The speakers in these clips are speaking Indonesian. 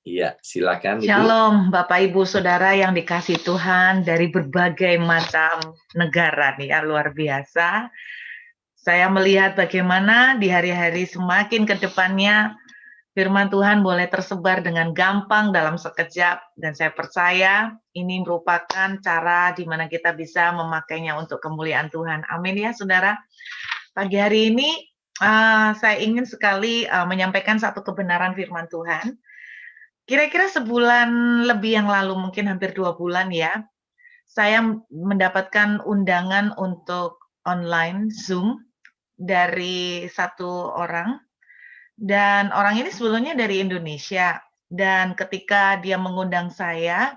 Iya, silakan Ibu. Shalom Bapak Ibu Saudara yang dikasih Tuhan dari berbagai macam negara nih ya, luar biasa. Saya melihat bagaimana di hari-hari semakin ke depannya firman Tuhan boleh tersebar dengan gampang dalam sekejap, dan saya percaya ini merupakan cara di mana kita bisa memakainya untuk kemuliaan Tuhan. Amin ya Saudara. Pagi hari ini saya ingin sekali menyampaikan satu kebenaran firman Tuhan. Kira-kira sebulan lebih yang lalu, mungkin hampir 2 bulan ya, saya mendapatkan undangan untuk online Zoom dari satu orang, dan orang ini sebelumnya dari Indonesia. Dan ketika dia mengundang saya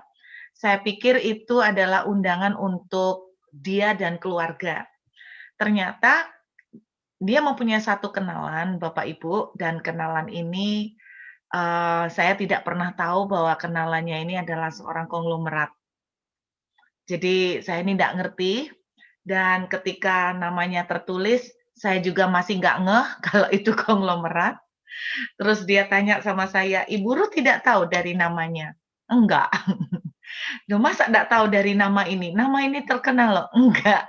pikir itu adalah undangan untuk dia dan keluarga. Ternyata dia mempunyai satu kenalan, Bapak Ibu, dan kenalan ini saya tidak pernah tahu bahwa kenalannya ini adalah seorang konglomerat. Jadi saya ini tidak ngerti, dan ketika namanya tertulis, saya juga masih nggak ngeh kalau itu konglomerat. Terus dia tanya sama saya, "Ibu Ruth tidak tahu dari namanya?" "Enggak." "Loh masa nggak tahu dari nama ini? Nama ini terkenal loh." "Enggak."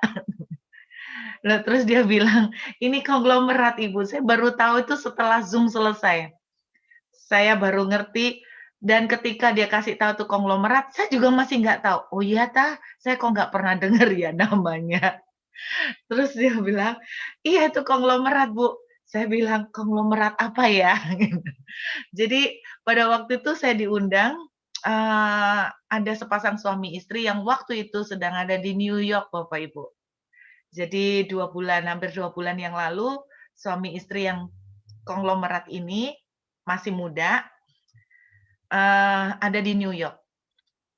Loh, terus dia bilang, "Ini konglomerat Ibu, saya baru tahu itu setelah Zoom selesai." Saya baru ngerti, dan ketika dia kasih tahu tuh konglomerat, saya juga masih nggak tahu. "Oh iya tah, saya kok nggak pernah dengar ya namanya." Terus dia bilang, "Iya itu konglomerat Bu." Saya bilang, "Konglomerat apa ya?" Jadi pada waktu itu saya diundang, ada sepasang suami istri yang waktu itu sedang ada di New York Bapak Ibu. Jadi 2 bulan, hampir 2 bulan yang lalu, suami istri yang konglomerat ini masih muda, ada di New York.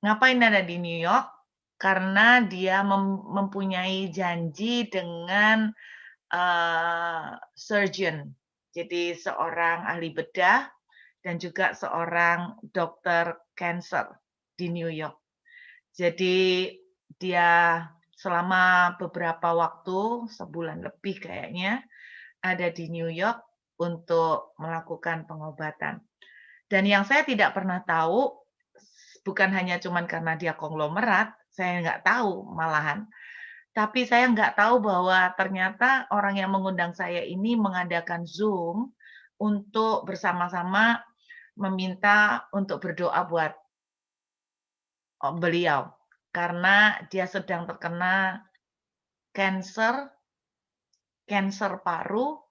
Ngapain ada di New York? Karena dia mempunyai janji dengan surgeon, jadi seorang ahli bedah dan juga seorang dokter cancer di New York. Jadi dia selama beberapa waktu, sebulan lebih kayaknya, ada di New York untuk melakukan pengobatan. Dan yang saya tidak pernah tahu, bukan hanya cuman karena dia konglomerat, saya nggak tahu malahan, tapi saya nggak tahu bahwa ternyata orang yang mengundang saya ini mengadakan Zoom untuk bersama-sama meminta untuk berdoa buat beliau. Karena dia sedang terkena kanker paru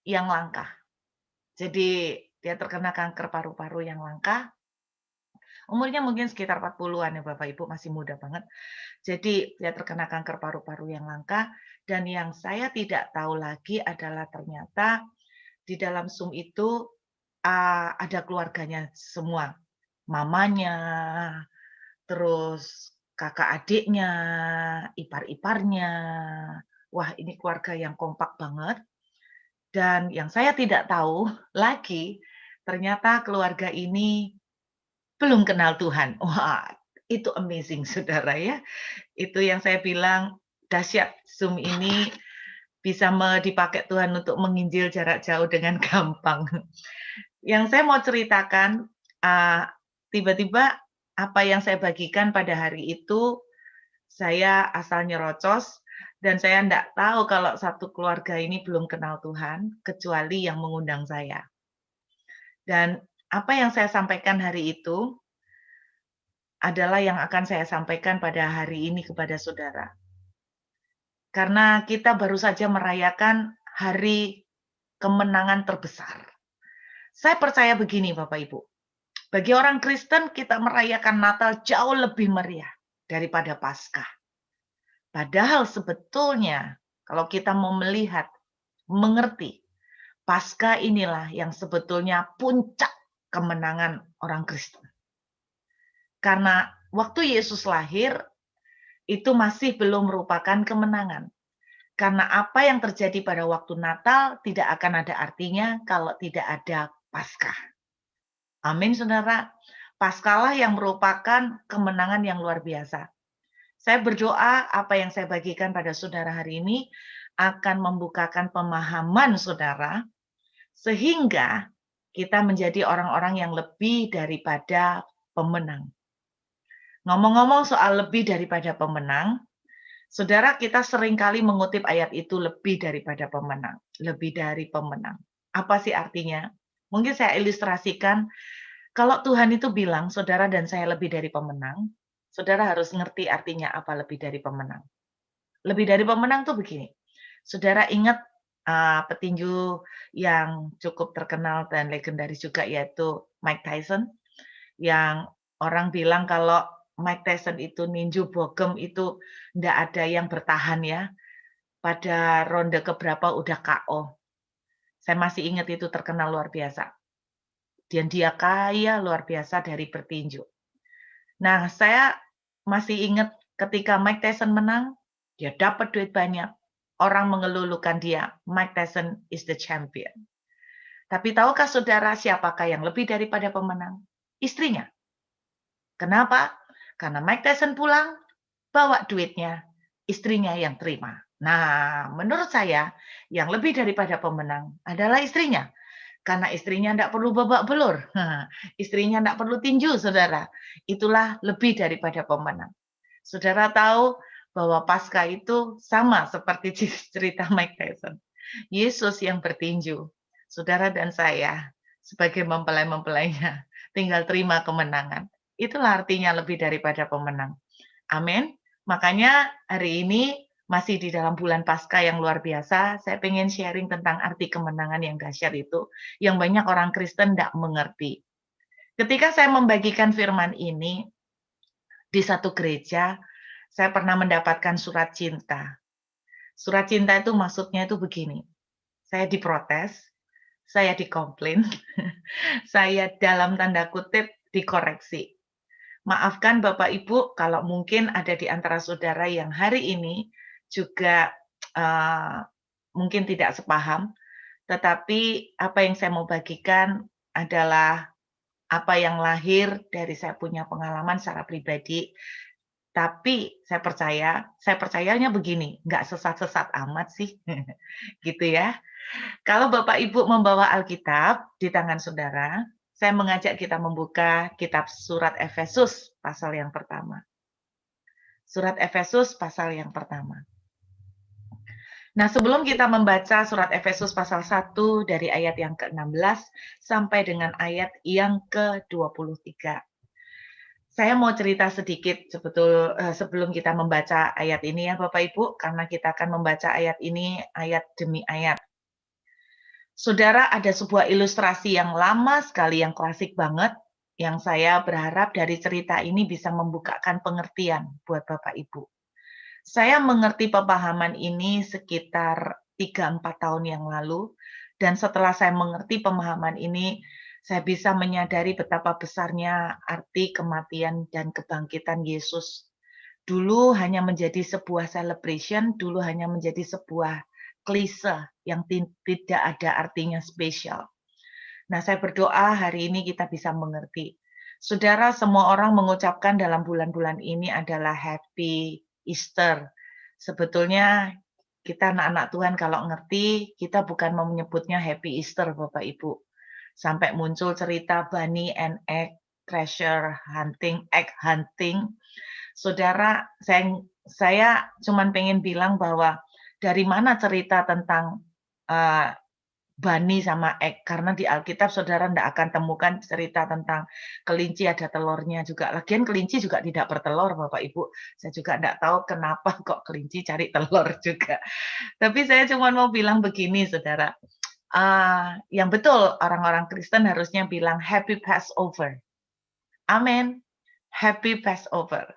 yang langka. Jadi dia terkena kanker paru-paru yang langka. Umurnya mungkin sekitar 40-an ya Bapak Ibu, masih muda banget. Jadi dia terkena kanker paru-paru yang langka, dan yang saya tidak tahu lagi adalah ternyata di dalam Zoom itu ada keluarganya semua. Mamanya, terus kakak adiknya, ipar-iparnya. Wah, ini keluarga yang kompak banget. Dan yang saya tidak tahu lagi, ternyata keluarga ini belum kenal Tuhan. Wah, itu amazing Saudara ya. Itu yang saya bilang dahsyat, Zoom ini bisa dipakai Tuhan untuk menginjil jarak jauh dengan gampang. Yang saya mau ceritakan, tiba-tiba apa yang saya bagikan pada hari itu, saya asal nyerocos, dan saya enggak tahu kalau satu keluarga ini belum kenal Tuhan, kecuali yang mengundang saya. Dan apa yang saya sampaikan hari itu adalah yang akan saya sampaikan pada hari ini kepada saudara. Karena kita baru saja merayakan hari kemenangan terbesar. Saya percaya begini Bapak Ibu, bagi orang Kristen kita merayakan Natal jauh lebih meriah daripada Paskah. Padahal sebetulnya kalau kita mau melihat, mengerti, Paskah inilah yang sebetulnya puncak kemenangan orang Kristen. Karena waktu Yesus lahir, itu masih belum merupakan kemenangan. Karena apa yang terjadi pada waktu Natal tidak akan ada artinya kalau tidak ada Paskah. Amin, saudara. Paskahlah yang merupakan kemenangan yang luar biasa. Saya berdoa apa yang saya bagikan pada saudara hari ini akan membukakan pemahaman saudara, sehingga kita menjadi orang-orang yang lebih daripada pemenang. Ngomong-ngomong soal lebih daripada pemenang, saudara, kita seringkali mengutip ayat itu lebih daripada pemenang, lebih dari pemenang. Apa sih artinya? Mungkin saya ilustrasikan, kalau Tuhan itu bilang, saudara dan saya lebih dari pemenang, saudara harus ngerti artinya apa lebih dari pemenang. Lebih dari pemenang tuh begini, saudara ingat petinju yang cukup terkenal dan legendaris juga yaitu Mike Tyson, yang orang bilang kalau Mike Tyson itu ninju bogem itu ndak ada yang bertahan ya, pada ronde keberapa udah KO. Saya masih ingat itu terkenal luar biasa. Dan dia kaya luar biasa dari bertinju. Nah, saya masih ingat ketika Mike Tyson menang, dia dapat duit banyak. Orang mengelulukan dia, Mike Tyson is the champion. Tapi tahukah saudara siapakah yang lebih daripada pemenang? Istrinya. Kenapa? Karena Mike Tyson pulang, bawa duitnya, istrinya yang terima. Nah, menurut saya yang lebih daripada pemenang adalah istrinya. Karena istrinya tidak perlu babak belur. Istrinya tidak perlu tinju, saudara. Itulah lebih daripada pemenang. Saudara tahu bahwa Paskah itu sama seperti cerita Mike Tyson. Yesus yang bertinju. Saudara dan saya sebagai mempelai-mempelainya tinggal terima kemenangan. Itulah artinya lebih daripada pemenang. Amin. Makanya hari ini masih di dalam bulan Paskah yang luar biasa, saya pengen sharing tentang arti kemenangan yang dahsyat itu, yang banyak orang Kristen tidak mengerti. Ketika saya membagikan firman ini di satu gereja, saya pernah mendapatkan surat cinta. Surat cinta itu maksudnya itu begini, saya diprotes, saya dikomplain, saya dalam tanda kutip dikoreksi. Maafkan Bapak Ibu kalau mungkin ada di antara saudara yang hari ini juga mungkin tidak sepaham, tetapi apa yang saya mau bagikan adalah apa yang lahir dari saya punya pengalaman secara pribadi. Tapi saya percayanya begini, nggak sesat-sesat amat sih, gitu ya. Kalau Bapak Ibu membawa Alkitab di tangan saudara, saya mengajak kita membuka kitab surat Efesus pasal yang pertama. Surat Efesus pasal yang pertama. Nah, sebelum kita membaca surat Efesus pasal 1 dari ayat yang ke-16 sampai dengan ayat yang ke-23. Saya mau cerita sedikit sebelum kita membaca ayat ini ya Bapak Ibu, karena kita akan membaca ayat ini ayat demi ayat. Saudara, ada sebuah ilustrasi yang lama sekali, yang klasik banget, yang saya berharap dari cerita ini bisa membukakan pengertian buat Bapak Ibu. Saya mengerti pemahaman ini sekitar 3-4 tahun yang lalu, dan setelah saya mengerti pemahaman ini, saya bisa menyadari betapa besarnya arti kematian dan kebangkitan Yesus. Dulu hanya menjadi sebuah celebration, dulu hanya menjadi sebuah klise yang tidak ada artinya spesial. Nah, saya berdoa hari ini kita bisa mengerti. Saudara, semua orang mengucapkan dalam bulan-bulan ini adalah Happy Easter. Sebetulnya kita anak-anak Tuhan kalau ngerti, kita bukan mau menyebutnya Happy Easter, Bapak Ibu. Sampai muncul cerita bunny and egg, treasure hunting, egg hunting. Saudara, saya cuma pengen bilang bahwa dari mana cerita tentang bunny sama egg, karena di Alkitab saudara tidak akan temukan cerita tentang kelinci ada telurnya juga. Lagian kelinci juga tidak bertelur, Bapak Ibu. Saya juga tidak tahu kenapa kok kelinci cari telur juga. Tapi saya cuma mau bilang begini, saudara. Yang betul orang-orang Kristen harusnya bilang Happy Passover. Amin. Happy Passover.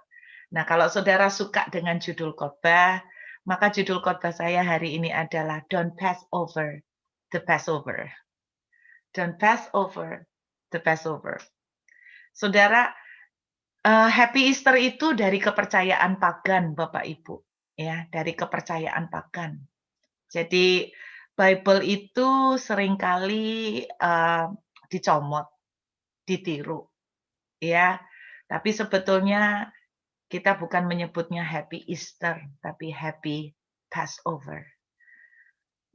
Nah, kalau saudara suka dengan judul khotbah, maka judul khotbah saya hari ini adalah Don't Pass Over the Passover. Don't pass over the Passover. Saudara, Happy Easter itu dari kepercayaan pagan, Bapak Ibu, ya, dari kepercayaan pagan. Jadi Bible itu seringkali dicomot, ditiru, ya. Tapi sebetulnya kita bukan menyebutnya Happy Easter, tapi Happy Passover.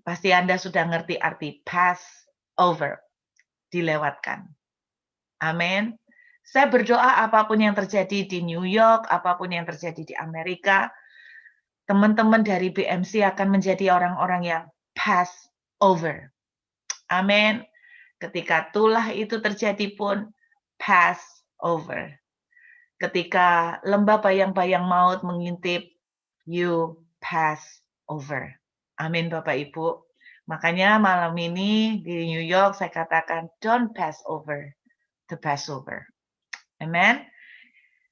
Pasti Anda sudah ngerti arti Passover. dilewatkan. Amin. Saya berdoa apapun yang terjadi di New York, apapun yang terjadi di Amerika, teman-teman dari BMC akan menjadi orang-orang yang pass over. Amin. Ketika tulah itu terjadi pun, pass over. Ketika lembah bayang-bayang maut mengintip, you pass over. Amin Bapak Ibu. Makanya malam ini di New York saya katakan, don't pass over the Passover. Amen.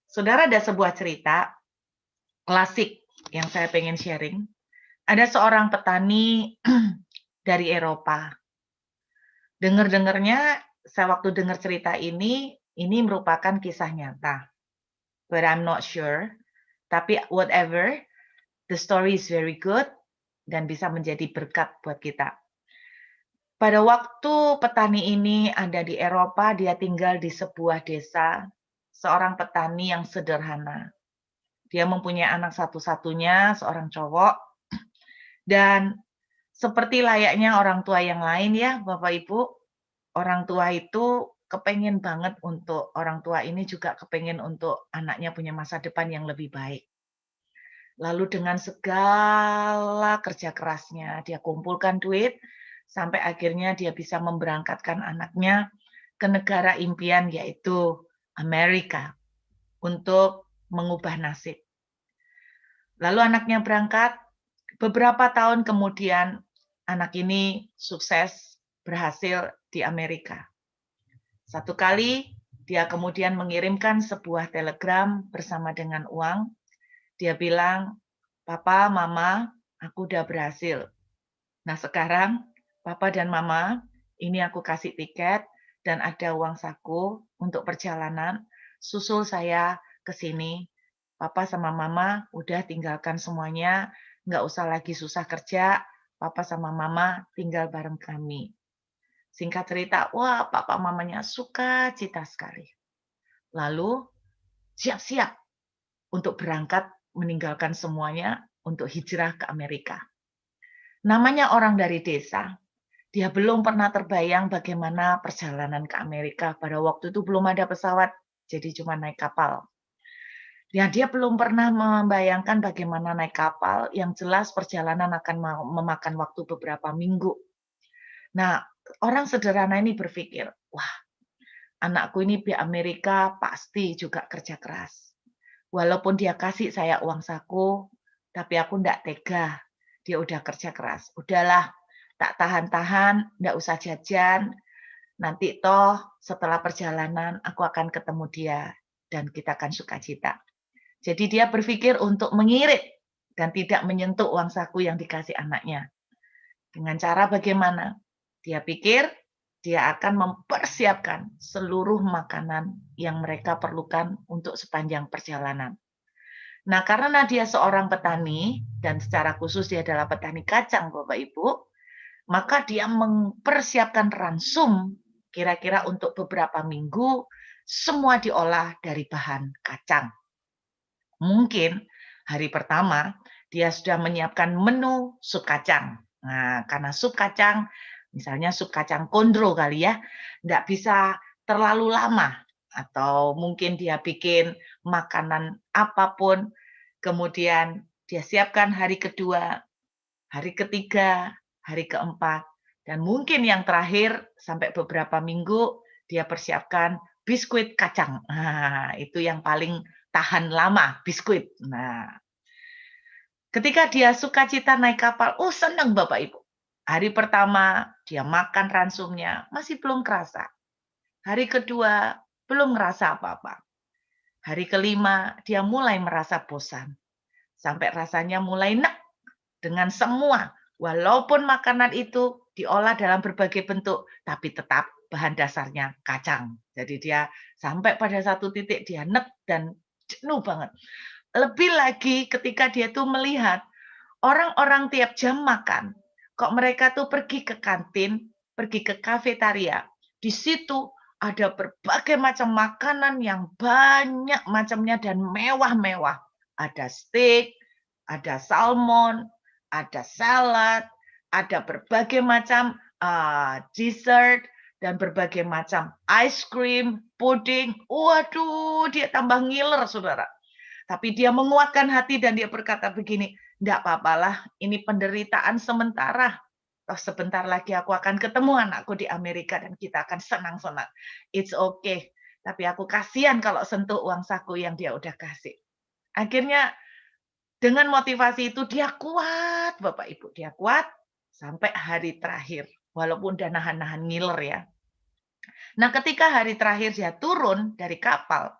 Saudara, ada sebuah cerita klasik yang saya pengen sharing. Ada seorang petani dari Eropa. Dengar-dengarnya, saya waktu dengar cerita ini merupakan kisah nyata. But I'm not sure. Tapi whatever, the story is very good dan bisa menjadi berkat buat kita. Pada waktu petani ini ada di Eropa, dia tinggal di sebuah desa, seorang petani yang sederhana. Dia mempunyai anak satu-satunya, seorang cowok, dan seperti layaknya orang tua yang lain ya, Bapak Ibu, orang tua itu kepengen banget untuk, orang tua ini juga kepengen untuk anaknya punya masa depan yang lebih baik. Lalu dengan segala kerja kerasnya, dia kumpulkan duit, sampai akhirnya dia bisa memberangkatkan anaknya ke negara impian, yaitu Amerika, untuk mengubah nasib. Lalu anaknya berangkat, beberapa tahun kemudian anak ini sukses berhasil di Amerika. Satu kali dia kemudian mengirimkan sebuah telegram bersama dengan uang. Dia bilang, "Papa, Mama, aku udah berhasil. Nah sekarang Papa dan Mama, ini aku kasih tiket dan ada uang saku untuk perjalanan. Susul saya ke sini. Papa sama Mama udah tinggalkan semuanya, nggak usah lagi susah kerja. Papa sama Mama tinggal bareng kami." Singkat cerita, wah Papa Mamanya suka cita sekali. Lalu siap-siap untuk berangkat meninggalkan semuanya untuk hijrah ke Amerika. Namanya orang dari desa, dia belum pernah terbayang bagaimana perjalanan ke Amerika. Pada waktu itu belum ada pesawat, jadi cuma naik kapal. Ya, dia belum pernah membayangkan bagaimana naik kapal, yang jelas perjalanan akan memakan waktu beberapa minggu. Nah, orang sederhana ini berpikir, wah, anakku ini di Amerika pasti juga kerja keras. Walaupun dia kasih saya uang saku, tapi aku enggak tega. Dia udah kerja keras. Udahlah, tak tahan-tahan, enggak usah jajan. Nanti toh setelah perjalanan aku akan ketemu dia dan kita akan sukacita. Jadi dia berpikir untuk mengirit dan tidak menyentuh uang saku yang dikasih anaknya. Dengan cara bagaimana? Dia pikir dia akan mempersiapkan seluruh makanan yang mereka perlukan untuk sepanjang perjalanan. Nah, karena dia seorang petani, dan secara khusus dia adalah petani kacang, Bapak Ibu, maka dia mempersiapkan ransum kira-kira untuk beberapa minggu, semua diolah dari bahan kacang. Mungkin hari pertama, dia sudah menyiapkan menu sup kacang. Nah, karena sup kacang, misalnya sup kacang kondro kali ya, nggak bisa terlalu lama. Atau mungkin dia bikin makanan apapun, kemudian dia siapkan hari kedua, hari ketiga, hari keempat, dan mungkin yang terakhir sampai beberapa minggu dia persiapkan biskuit kacang. Nah, itu yang paling tahan lama, biskuit. Nah, ketika dia sukacita naik kapal, oh senang Bapak Ibu. Hari pertama dia makan ransumnya, masih belum kerasa. Hari kedua belum ngerasa apa-apa. Hari kelima dia mulai merasa bosan. Sampai rasanya mulai enak dengan semua. Walaupun makanan itu diolah dalam berbagai bentuk, tapi tetap bahan dasarnya kacang. Jadi dia sampai pada satu titik dia enek dan jenuh banget. Lebih lagi ketika dia tuh melihat orang-orang tiap jam makan, kok mereka tuh pergi ke kantin, pergi ke kafetaria. Di situ ada berbagai macam makanan yang banyak macamnya dan mewah-mewah. Ada steak, ada salmon, ada salad, ada berbagai macam dessert, dan berbagai macam ice cream, puding. Waduh, dia tambah ngiler, saudara. Tapi dia menguatkan hati dan dia berkata begini, enggak apa-apalah, ini penderitaan sementara. Toh sebentar lagi aku akan ketemu anakku di Amerika dan kita akan senang-senang. It's okay. Tapi aku kasihan kalau sentuh uang saku yang dia udah kasih. Akhirnya dengan motivasi itu dia kuat, Bapak Ibu. Dia kuat sampai hari terakhir. Walaupun udah nahan-nahan ngiler ya. Nah ketika hari terakhir dia turun dari kapal,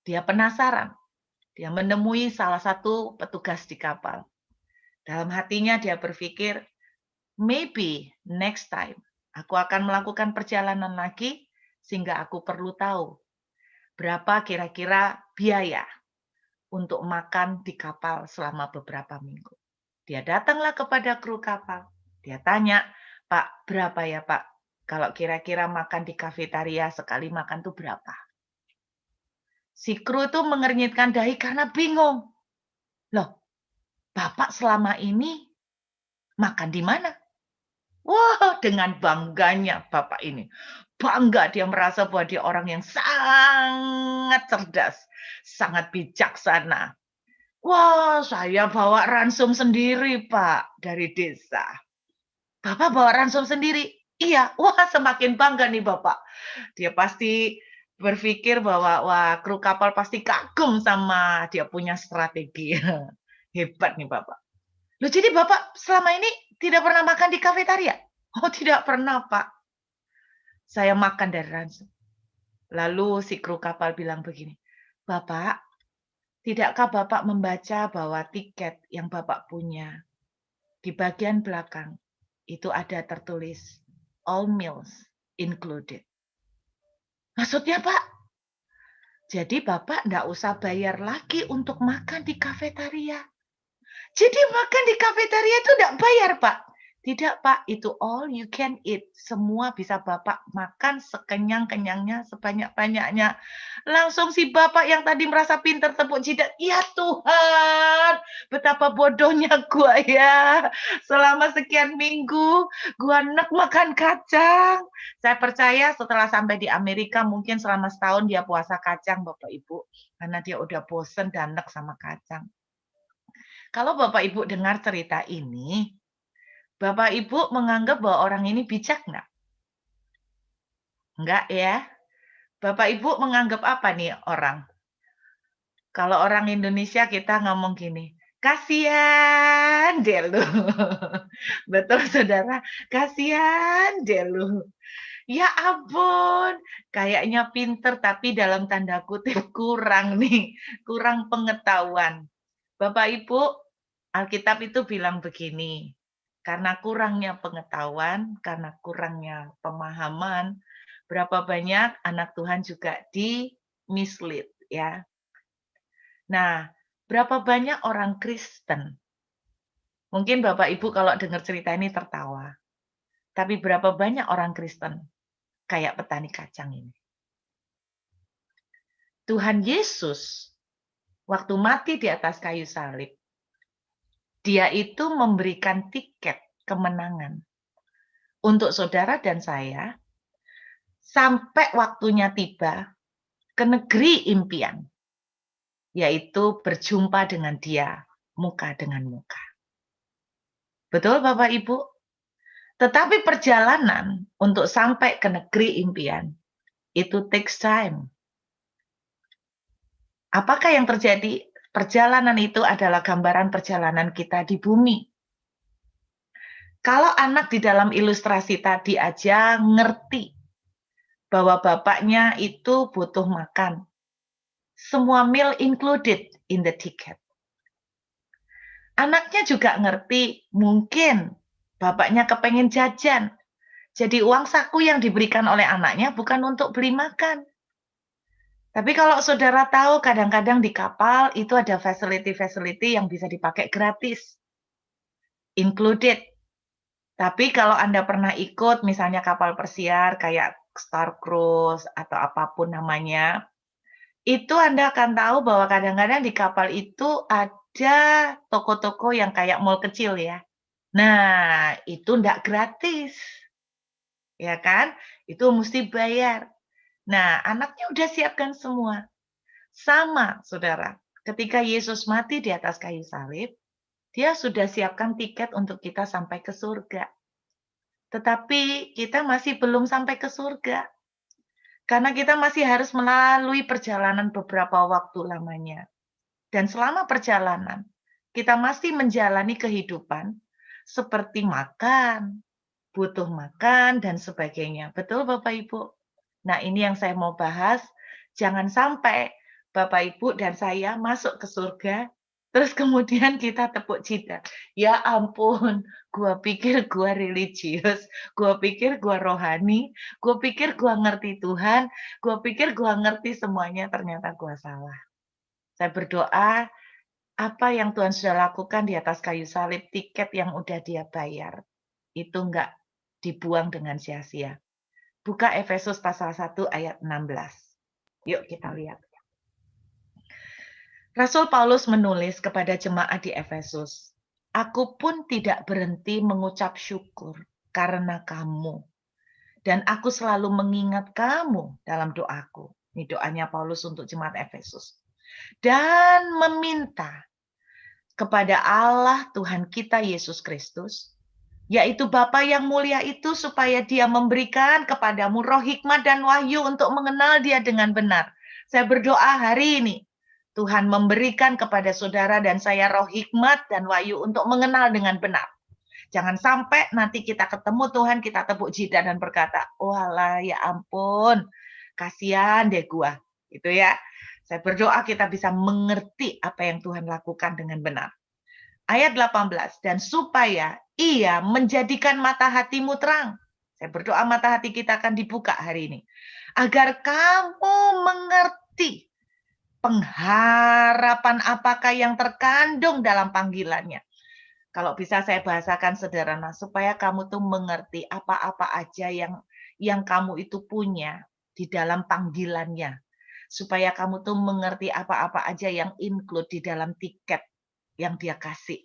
dia penasaran. Dia menemui salah satu petugas di kapal. Dalam hatinya dia berpikir, maybe next time aku akan melakukan perjalanan lagi sehingga aku perlu tahu berapa kira-kira biaya untuk makan di kapal selama beberapa minggu. Dia datanglah kepada kru kapal. Dia tanya, Pak, berapa ya Pak? Kalau kira-kira makan di kafetaria sekali makan tuh berapa? Si kru itu mengernyitkan dahi karena bingung. Loh, Bapak selama ini makan di mana? Wah, dengan bangganya Bapak ini. Bangga dia merasa bahwa dia orang yang sangat cerdas, sangat bijaksana. Wah, saya bawa ransum sendiri, Pak, dari desa. Bapak bawa ransum sendiri? Iya. Wah, semakin bangga nih Bapak. Dia pasti berpikir bahwa, wah, kru kapal pasti kagum sama dia punya strategi. Hebat nih Bapak. Loh, jadi Bapak selama ini tidak pernah makan di kafetaria? Oh, tidak pernah, Pak. Saya makan dari ransum. Lalu si kru kapal bilang begini, Bapak, tidakkah Bapak membaca bahwa tiket yang Bapak punya di bagian belakang itu ada tertulis all meals included. Maksudnya, Pak? Jadi Bapak enggak usah bayar lagi untuk makan di kafetaria. Jadi makan di kafetaria itu enggak bayar, Pak? Tidak, Pak, itu all you can eat. Semua bisa Bapak makan sekenyang-kenyangnya, sebanyak-banyaknya. Langsung si Bapak yang tadi merasa pintar tepuk jidat, ya Tuhan, betapa bodohnya gua ya. Selama sekian minggu, gua nek makan kacang. Saya percaya setelah sampai di Amerika, mungkin selama setahun dia puasa kacang, Bapak Ibu. Karena dia udah bosen dan nek sama kacang. Kalau Bapak Ibu dengar cerita ini, Bapak Ibu menganggap bahwa orang ini bijak nggak? Enggak ya? Bapak Ibu menganggap apa nih orang? Kalau orang Indonesia kita ngomong gini, kasihan deh lu. Betul saudara, kasihan deh lu. Ya ampun, kayaknya pinter tapi dalam tanda kutip kurang nih, kurang pengetahuan. Bapak Ibu, Alkitab itu bilang begini, karena kurangnya pengetahuan, karena kurangnya pemahaman, berapa banyak anak Tuhan juga di-mislead ya. Nah, berapa banyak orang Kristen, mungkin Bapak Ibu kalau dengar cerita ini tertawa, tapi berapa banyak orang Kristen kayak petani kacang ini. Tuhan Yesus waktu mati di atas kayu salib, dia itu memberikan tiket kemenangan untuk saudara dan saya sampai waktunya tiba ke negeri impian, yaitu berjumpa dengan dia muka dengan muka. Betul Bapak Ibu? Tetapi perjalanan untuk sampai ke negeri impian itu takes time. Apakah yang terjadi? Perjalanan itu adalah gambaran perjalanan kita di bumi. Kalau anak di dalam ilustrasi tadi aja ngerti bahwa bapaknya itu butuh makan. Semua meal included in the ticket. Anaknya juga ngerti, mungkin bapaknya kepengen jajan. Jadi uang saku yang diberikan oleh anaknya bukan untuk beli makan. Tapi kalau saudara tahu kadang-kadang di kapal itu ada facility-facility yang bisa dipakai gratis. Included. Tapi kalau Anda pernah ikut misalnya kapal persiar kayak Star Cruise atau apapun namanya, itu Anda akan tahu bahwa kadang-kadang di kapal itu ada toko-toko yang kayak mall kecil ya. Nah, itu enggak gratis. Ya kan? Itu mesti bayar. Nah, anaknya udah siapkan semua. Sama, saudara. Ketika Yesus mati di atas kayu salib, dia sudah siapkan tiket untuk kita sampai ke surga. Tetapi kita masih belum sampai ke surga. Karena kita masih harus melalui perjalanan beberapa waktu lamanya. Dan selama perjalanan, kita masih menjalani kehidupan seperti makan, butuh makan, dan sebagainya. Betul Bapak Ibu? Nah, ini yang saya mau bahas. Jangan sampai Bapak Ibu dan saya masuk ke surga, terus kemudian kita tepuk jidat. Ya ampun, gua pikir gua religius, gua pikir gua rohani, gua pikir gua ngerti Tuhan, gua pikir gua ngerti semuanya, ternyata gua salah. Saya berdoa, apa yang Tuhan sudah lakukan di atas kayu salib, tiket yang udah dia bayar, itu enggak dibuang dengan sia-sia. Buka Efesus pasal 1 ayat 16. Yuk kita lihat. Rasul Paulus menulis kepada jemaat di Efesus, "Aku pun tidak berhenti mengucap syukur karena kamu. Dan aku selalu mengingat kamu dalam doaku." Ini doanya Paulus untuk jemaat Efesus. "Dan meminta kepada Allah Tuhan kita Yesus Kristus, yaitu Bapa yang mulia itu, supaya dia memberikan kepadamu roh hikmat dan wahyu untuk mengenal dia dengan benar." Saya berdoa hari ini, Tuhan memberikan kepada saudara dan saya roh hikmat dan wahyu untuk mengenal dengan benar. Jangan sampai nanti kita ketemu Tuhan, kita tepuk jidat dan berkata, "Walah, ya ampun, kasihan deh gua." Itu ya. Saya berdoa kita bisa mengerti apa yang Tuhan lakukan dengan benar. Ayat 18, "Dan supaya ia menjadikan mata hatimu terang." Saya berdoa mata hati kita akan dibuka hari ini. "Agar kamu mengerti pengharapan apakah yang terkandung dalam panggilannya." Kalau bisa saya bahasakan sederhana, supaya kamu tuh mengerti apa-apa aja yang kamu itu punya di dalam panggilannya. Supaya kamu tuh mengerti apa-apa aja yang include di dalam tiket yang dia kasih.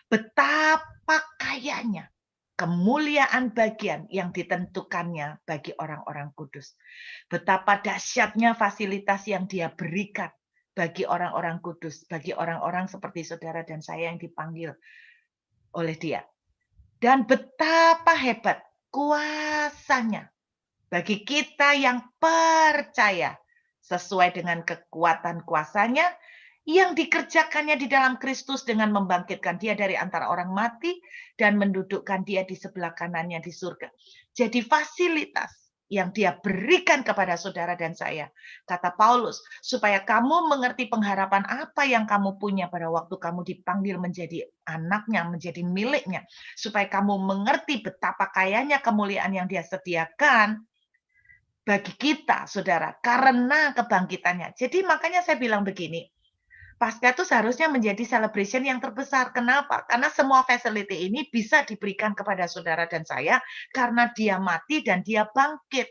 Betapa kayanya kemuliaan bagian yang ditentukannya bagi orang-orang kudus. Betapa dahsyatnya fasilitas yang dia berikan bagi orang-orang kudus, bagi orang-orang seperti saudara dan saya yang dipanggil oleh dia. Dan betapa hebat kuasanya bagi kita yang percaya sesuai dengan kekuatan kuasanya yang dikerjakannya di dalam Kristus dengan membangkitkan dia dari antara orang mati dan mendudukkan dia di sebelah kanannya di surga. Jadi fasilitas yang dia berikan kepada saudara dan saya. Kata Paulus, supaya kamu mengerti pengharapan apa yang kamu punya pada waktu kamu dipanggil menjadi anaknya, menjadi miliknya. Supaya kamu mengerti betapa kayanya kemuliaan yang dia sediakan bagi kita, saudara, karena kebangkitannya. Jadi makanya saya bilang begini, Paskah itu seharusnya menjadi celebration yang terbesar. Kenapa? Karena semua facility ini bisa diberikan kepada saudara dan saya karena dia mati dan dia bangkit.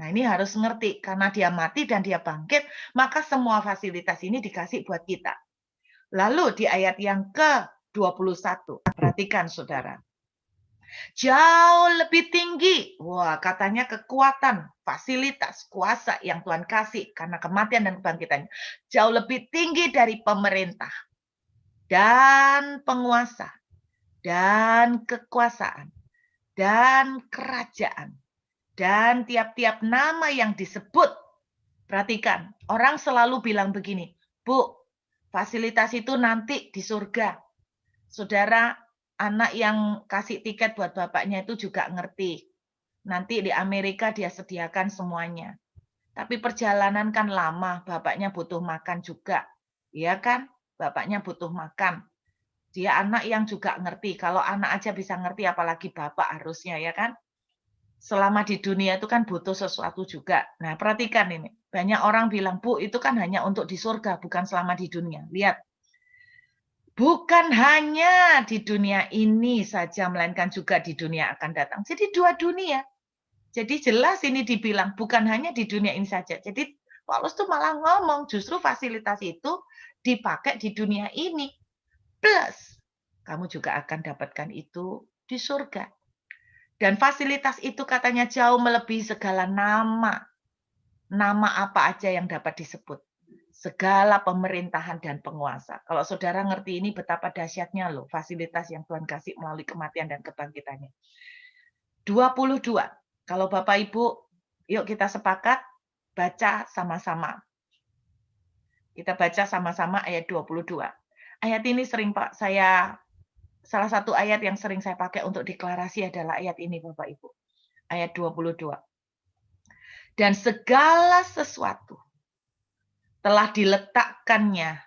Nah, ini harus ngerti. Karena dia mati dan dia bangkit, maka semua fasilitas ini dikasih buat kita. Lalu di ayat yang ke-21, perhatikan saudara. Jauh lebih tinggi. Wah, katanya kekuatan, fasilitas, kuasa yang Tuhan kasih karena kematian dan kebangkitannya. Jauh lebih tinggi dari pemerintah dan penguasa dan kekuasaan dan kerajaan dan tiap-tiap nama yang disebut. Perhatikan, orang selalu bilang begini, "Bu, fasilitas itu nanti di surga." Saudara, anak yang kasih tiket buat bapaknya itu juga ngerti. Nanti di Amerika dia sediakan semuanya. Tapi perjalanan kan lama, bapaknya butuh makan juga. Iya kan? Bapaknya butuh makan. Dia anak yang juga ngerti. Kalau anak aja bisa ngerti, apalagi bapak harusnya, ya kan? Selama di dunia itu kan butuh sesuatu juga. Nah, perhatikan ini. Banyak orang bilang, "Bu, itu kan hanya untuk di surga, bukan selama di dunia." Lihat. Bukan hanya di dunia ini saja, melainkan juga di dunia akan datang. Jadi dua dunia. Jadi jelas ini dibilang bukan hanya di dunia ini saja. Jadi Paulus tuh malah ngomong justru fasilitas itu dipakai di dunia ini. Plus kamu juga akan dapatkan itu di surga. Dan fasilitas itu katanya jauh melebihi segala nama. Nama apa aja yang dapat disebut. Segala pemerintahan dan penguasa. Kalau saudara ngerti ini betapa dahsyatnya loh fasilitas yang Tuhan kasih melalui kematian dan kebangkitannya. 22. Kalau Bapak Ibu, yuk kita sepakat baca sama-sama. Kita baca sama-sama ayat 22. Ayat ini sering Pak salah satu ayat yang sering saya pakai untuk deklarasi adalah ayat ini Bapak Ibu. Ayat 22. Dan segala sesuatu telah diletakkannya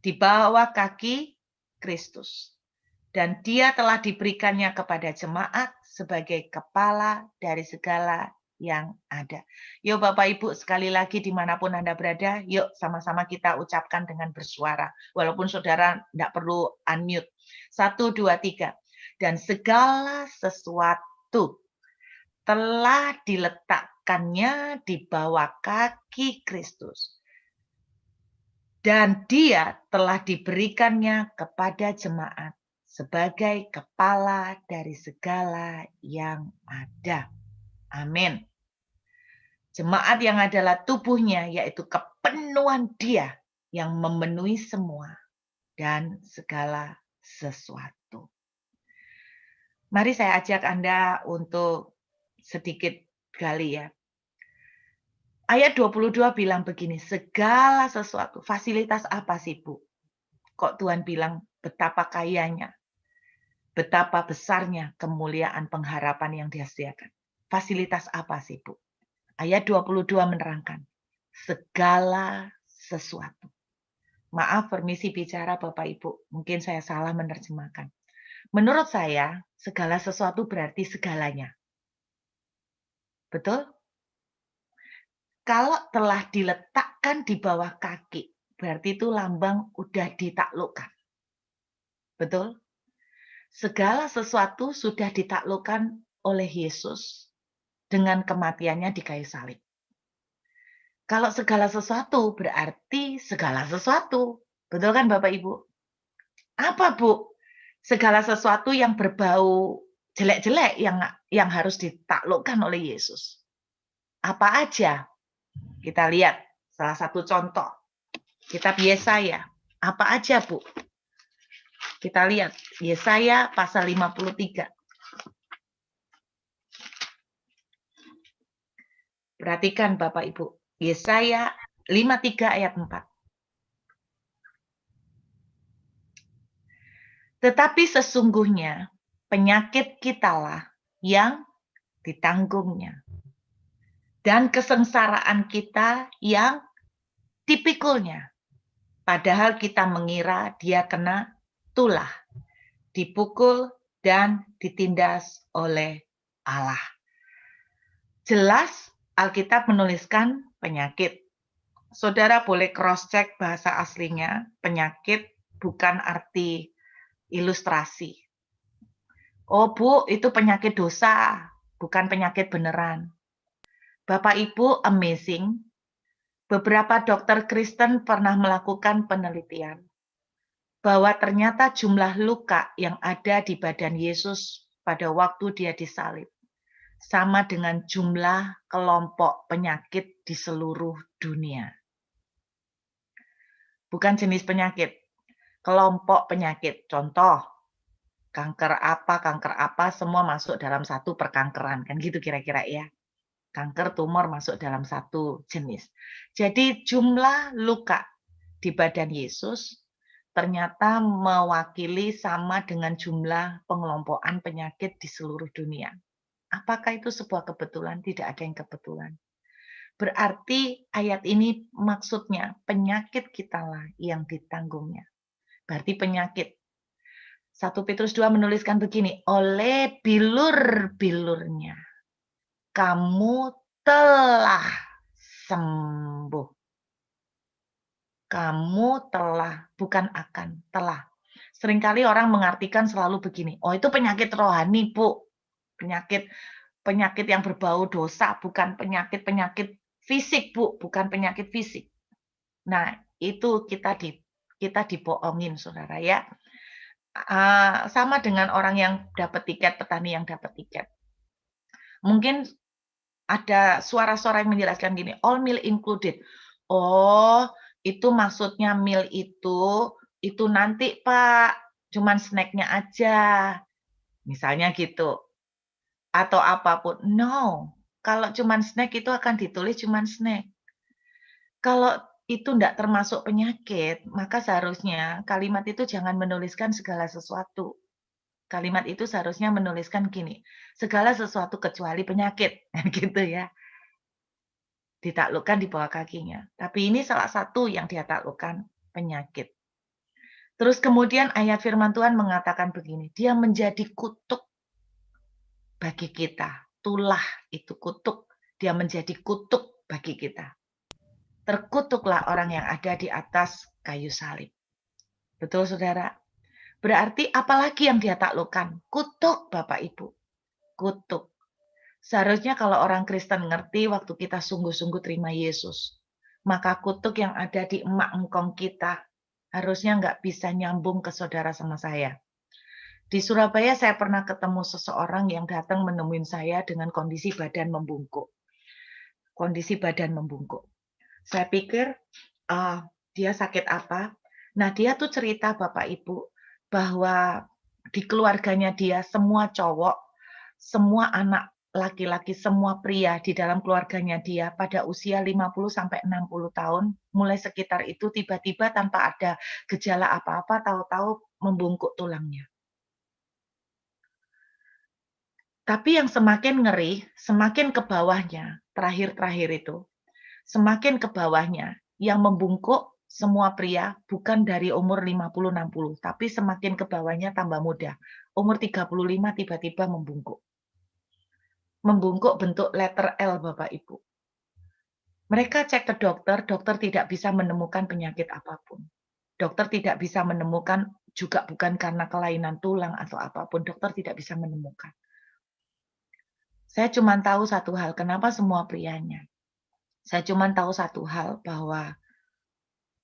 di bawah kaki Kristus. Dan dia telah diberikannya kepada jemaat sebagai kepala dari segala yang ada. Yuk Bapak Ibu, sekali lagi dimanapun Anda berada, yuk sama-sama kita ucapkan dengan bersuara. Walaupun saudara tidak perlu unmute. 1, 2, 3. Dan segala sesuatu telah diletakkannya di bawah kaki Kristus. Dan dia telah diberikannya kepada jemaat sebagai kepala dari segala yang ada. Amin. Jemaat yang adalah tubuhnya, yaitu kepenuhan dia yang memenuhi semua dan segala sesuatu. Mari saya ajak Anda untuk sedikit gali ya. Ayat 22 bilang begini, segala sesuatu, fasilitas apa sih Bu? Kok Tuhan bilang betapa kayanya, betapa besarnya kemuliaan pengharapan yang dia sediakan. Fasilitas apa sih Bu? Ayat 22 menerangkan, segala sesuatu. Maaf permisi bicara Bapak Ibu, mungkin saya salah menerjemahkan. Menurut saya, segala sesuatu berarti segalanya. Betul? Kalau telah diletakkan di bawah kaki, berarti itu lambang udah ditaklukkan. Betul? Segala sesuatu sudah ditaklukkan oleh Yesus dengan kematiannya di kayu salib. Kalau segala sesuatu berarti segala sesuatu. Betul kan Bapak Ibu? Apa Bu? Segala sesuatu yang berbau jelek-jelek yang harus ditaklukkan oleh Yesus. Apa aja? Kita lihat salah satu contoh. Kitab Yesaya. Apa aja, Bu? Kita lihat Yesaya pasal 53. Perhatikan Bapak Ibu. Yesaya 53 ayat 4. Tetapi sesungguhnya penyakit kitalah yang ditanggungnya. Dan kesengsaraan kita yang dipikulnya. Padahal kita mengira dia kena tulah, dipukul dan ditindas oleh Allah. Jelas Alkitab menuliskan penyakit. Saudara boleh cross-check bahasa aslinya. Penyakit bukan arti ilustrasi. Oh Bu, itu penyakit dosa, bukan penyakit beneran. Bapak Ibu, amazing. Beberapa dokter Kristen pernah melakukan penelitian bahwa ternyata jumlah luka yang ada di badan Yesus pada waktu dia disalib sama dengan jumlah kelompok penyakit di seluruh dunia. Bukan jenis penyakit, kelompok penyakit. Contoh, kanker apa, semua masuk dalam satu perkankeran. Kan gitu kira-kira ya. Kanker, tumor masuk dalam satu jenis. Jadi jumlah luka di badan Yesus ternyata mewakili sama dengan jumlah pengelompokan penyakit di seluruh dunia. Apakah itu sebuah kebetulan? Tidak ada yang kebetulan. Berarti ayat ini maksudnya penyakit kitalah yang ditanggungnya. Berarti penyakit. 1 Petrus 2 menuliskan begini, oleh bilur-bilurnya kamu telah sembuh. Kamu telah, bukan akan, telah. Seringkali orang mengartikan selalu begini, oh itu penyakit rohani, Bu. Penyakit yang berbau dosa, bukan penyakit fisik, Bu, bukan penyakit fisik. Nah, itu kita dibohongin, Saudara ya. Sama dengan orang yang dapat tiket, petani yang dapat tiket. Mungkin ada suara-suara yang menjelaskan gini, all meal included. Oh, itu maksudnya meal itu nanti Pak, cuman snack-nya aja. Misalnya gitu. Atau apapun. No, kalau cuman snack itu akan ditulis cuman snack. Kalau itu tidak termasuk penyakit, maka seharusnya kalimat itu jangan menuliskan segala sesuatu. Kalimat itu seharusnya menuliskan gini, segala sesuatu kecuali penyakit, gitu ya. Ditaklukkan di bawah kakinya. Tapi ini salah satu yang dia taklukkan, penyakit. Terus kemudian ayat firman Tuhan mengatakan begini, dia menjadi kutuk bagi kita. Tulah itu kutuk, dia menjadi kutuk bagi kita. Terkutuklah orang yang ada di atas kayu salib. Betul saudara? Berarti apalagi yang dia taklukkan? Kutuk Bapak Ibu. Kutuk. Seharusnya kalau orang Kristen ngerti waktu kita sungguh-sungguh terima Yesus, maka kutuk yang ada di emak engkong kita harusnya nggak bisa nyambung ke saudara sama saya. Di Surabaya saya pernah ketemu seseorang yang datang menemuin saya dengan kondisi badan membungkuk. Kondisi badan membungkuk. Saya pikir, dia sakit apa? Nah, dia tuh cerita Bapak Ibu, bahwa di keluarganya dia semua cowok, semua anak laki-laki, semua pria di dalam keluarganya dia pada usia 50 sampai 60 tahun, mulai sekitar itu tiba-tiba tanpa ada gejala apa-apa, tahu-tahu membungkuk tulangnya. Tapi yang semakin ngeri, semakin ke bawahnya, terakhir-terakhir itu, semakin ke bawahnya, yang membungkuk semua pria bukan dari umur 50-60, tapi semakin ke bawahnya tambah muda. Umur 35 tiba-tiba membungkuk. Membungkuk bentuk letter L, Bapak Ibu. Mereka cek ke dokter, dokter tidak bisa menemukan penyakit apapun. Dokter tidak bisa menemukan, juga bukan karena kelainan tulang atau apapun, dokter tidak bisa menemukan. Saya cuma tahu satu hal, kenapa semua prianya. Saya cuma tahu satu hal, bahwa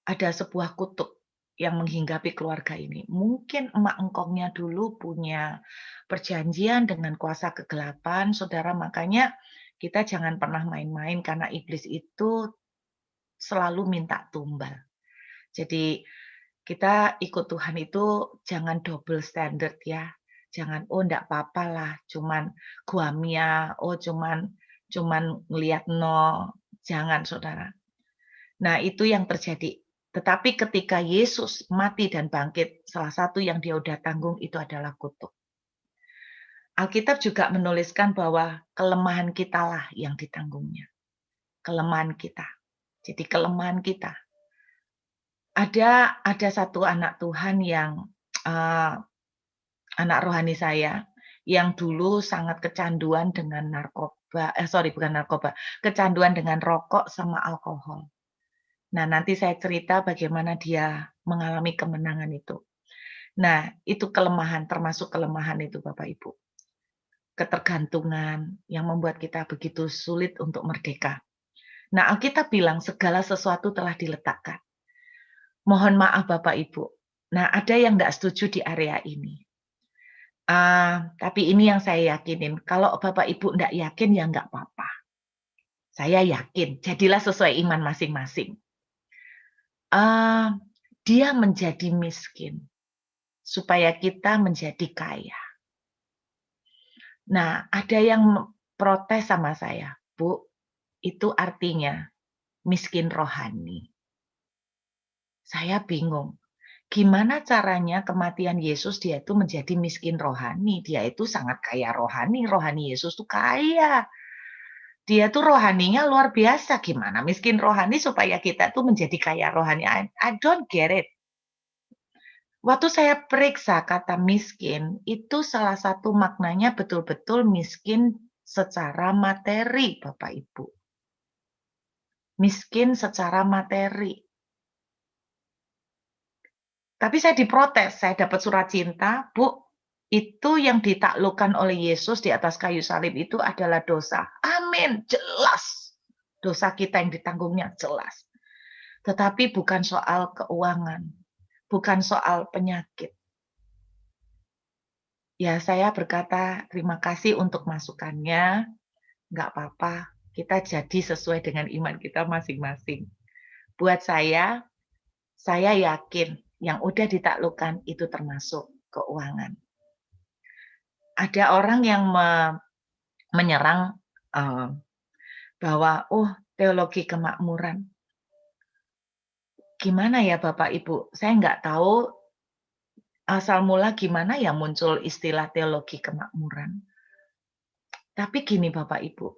ada sebuah kutuk yang menghinggapi keluarga ini. Mungkin emak engkongnya dulu punya perjanjian dengan kuasa kegelapan, saudara, makanya kita jangan pernah main-main karena iblis itu selalu minta tumbal. Jadi kita ikut Tuhan itu jangan double standard ya. Jangan, oh enggak apa-apa lah, cuman guamia, oh cuman ngelihat no. Jangan, saudara. Nah, itu yang terjadi. Tetapi ketika Yesus mati dan bangkit, salah satu yang dia udah tanggung itu adalah kutuk. Alkitab juga menuliskan bahwa kelemahan kitalah yang ditanggungnya. Kelemahan kita. Jadi kelemahan kita. Ada satu anak Tuhan yang anak rohani saya yang dulu sangat kecanduan dengan kecanduan dengan rokok sama alkohol. Nah, nanti saya cerita bagaimana dia mengalami kemenangan itu. Nah, itu kelemahan, termasuk kelemahan itu Bapak Ibu. Ketergantungan yang membuat kita begitu sulit untuk merdeka. Nah, Alkitab bilang segala sesuatu telah diletakkan. Mohon maaf Bapak Ibu. Nah, ada yang tidak setuju di area ini. Tapi ini yang saya yakinin. Kalau Bapak Ibu tidak yakin, ya nggak apa-apa. Saya yakin. Jadilah sesuai iman masing-masing. Dia menjadi miskin supaya kita menjadi kaya. Nah, ada yang protes sama saya, Bu, itu artinya miskin rohani. Saya bingung. Gimana caranya kematian Yesus dia itu menjadi miskin rohani? Dia itu sangat kaya rohani. Rohani Yesus itu kaya. Dia tuh rohaninya luar biasa. Gimana miskin rohani supaya kita tuh menjadi kaya rohani? I don't get it. Waktu saya periksa kata miskin, itu salah satu maknanya betul-betul miskin secara materi, Bapak Ibu. Miskin secara materi. Tapi saya diprotes, saya dapat surat cinta, Bu, itu yang ditaklukkan oleh Yesus di atas kayu salib itu adalah dosa. Amin, jelas. Dosa kita yang ditanggungnya jelas. Tetapi bukan soal keuangan, bukan soal penyakit. Ya, saya berkata terima kasih untuk masukannya. nggak apa-apa. Kita jadi sesuai dengan iman kita masing-masing. Buat saya yakin yang udah ditaklukkan itu termasuk keuangan. Ada orang yang menyerang bahwa, teologi kemakmuran. Gimana ya Bapak Ibu? Saya nggak tahu asal mula gimana ya muncul istilah teologi kemakmuran. Tapi gini Bapak Ibu,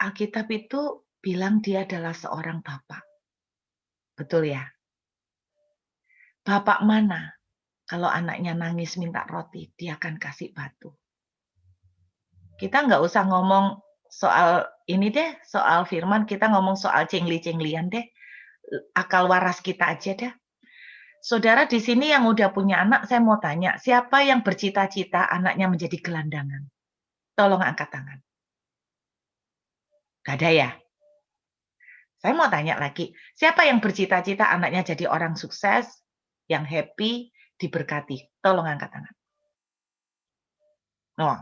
Alkitab itu bilang dia adalah seorang bapak. Betul ya? Bapak mana? Kalau anaknya nangis minta roti, dia akan kasih batu. Kita nggak usah ngomong soal ini deh, soal firman, kita ngomong soal cengli-cenglian deh. Akal waras kita aja deh. Saudara di sini yang udah punya anak, saya mau tanya, siapa yang bercita-cita anaknya menjadi gelandangan? Tolong angkat tangan. Gak ada ya? Saya mau tanya lagi, siapa yang bercita-cita anaknya jadi orang sukses, yang happy, diberkati? Tolong angkat tangan. Oh,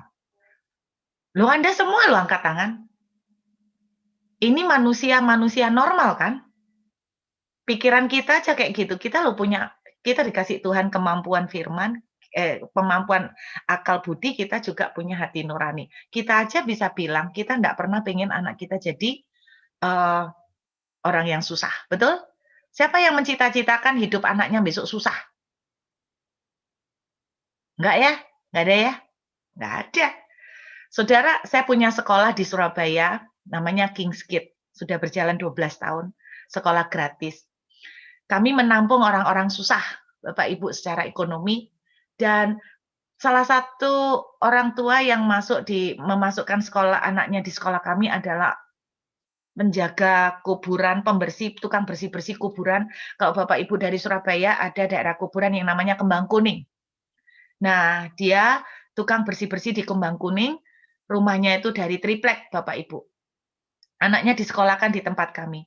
lu Anda semua lu angkat tangan. Ini manusia-manusia normal kan? Pikiran kita aja kayak gitu. Kita dikasih Tuhan kemampuan firman, kemampuan akal budi, kita juga punya hati nurani. Kita aja bisa bilang kita enggak pernah pengen anak kita jadi orang yang susah, betul? Siapa yang mencita-citakan hidup anaknya besok susah? Enggak ya? Enggak ada ya? Enggak ada. Saudara, saya punya sekolah di Surabaya, namanya King's Kids. Sudah berjalan 12 tahun, sekolah gratis. Kami menampung orang-orang susah, Bapak Ibu, secara ekonomi. Dan salah satu orang tua yang memasukkan sekolah anaknya di sekolah kami adalah menjaga kuburan, tukang bersih-bersih kuburan. Kalau Bapak Ibu dari Surabaya, ada daerah kuburan yang namanya Kembang Kuning. Nah, dia tukang bersih-bersih di Kembang Kuning, rumahnya itu dari triplek, Bapak Ibu. Anaknya disekolahkan di tempat kami.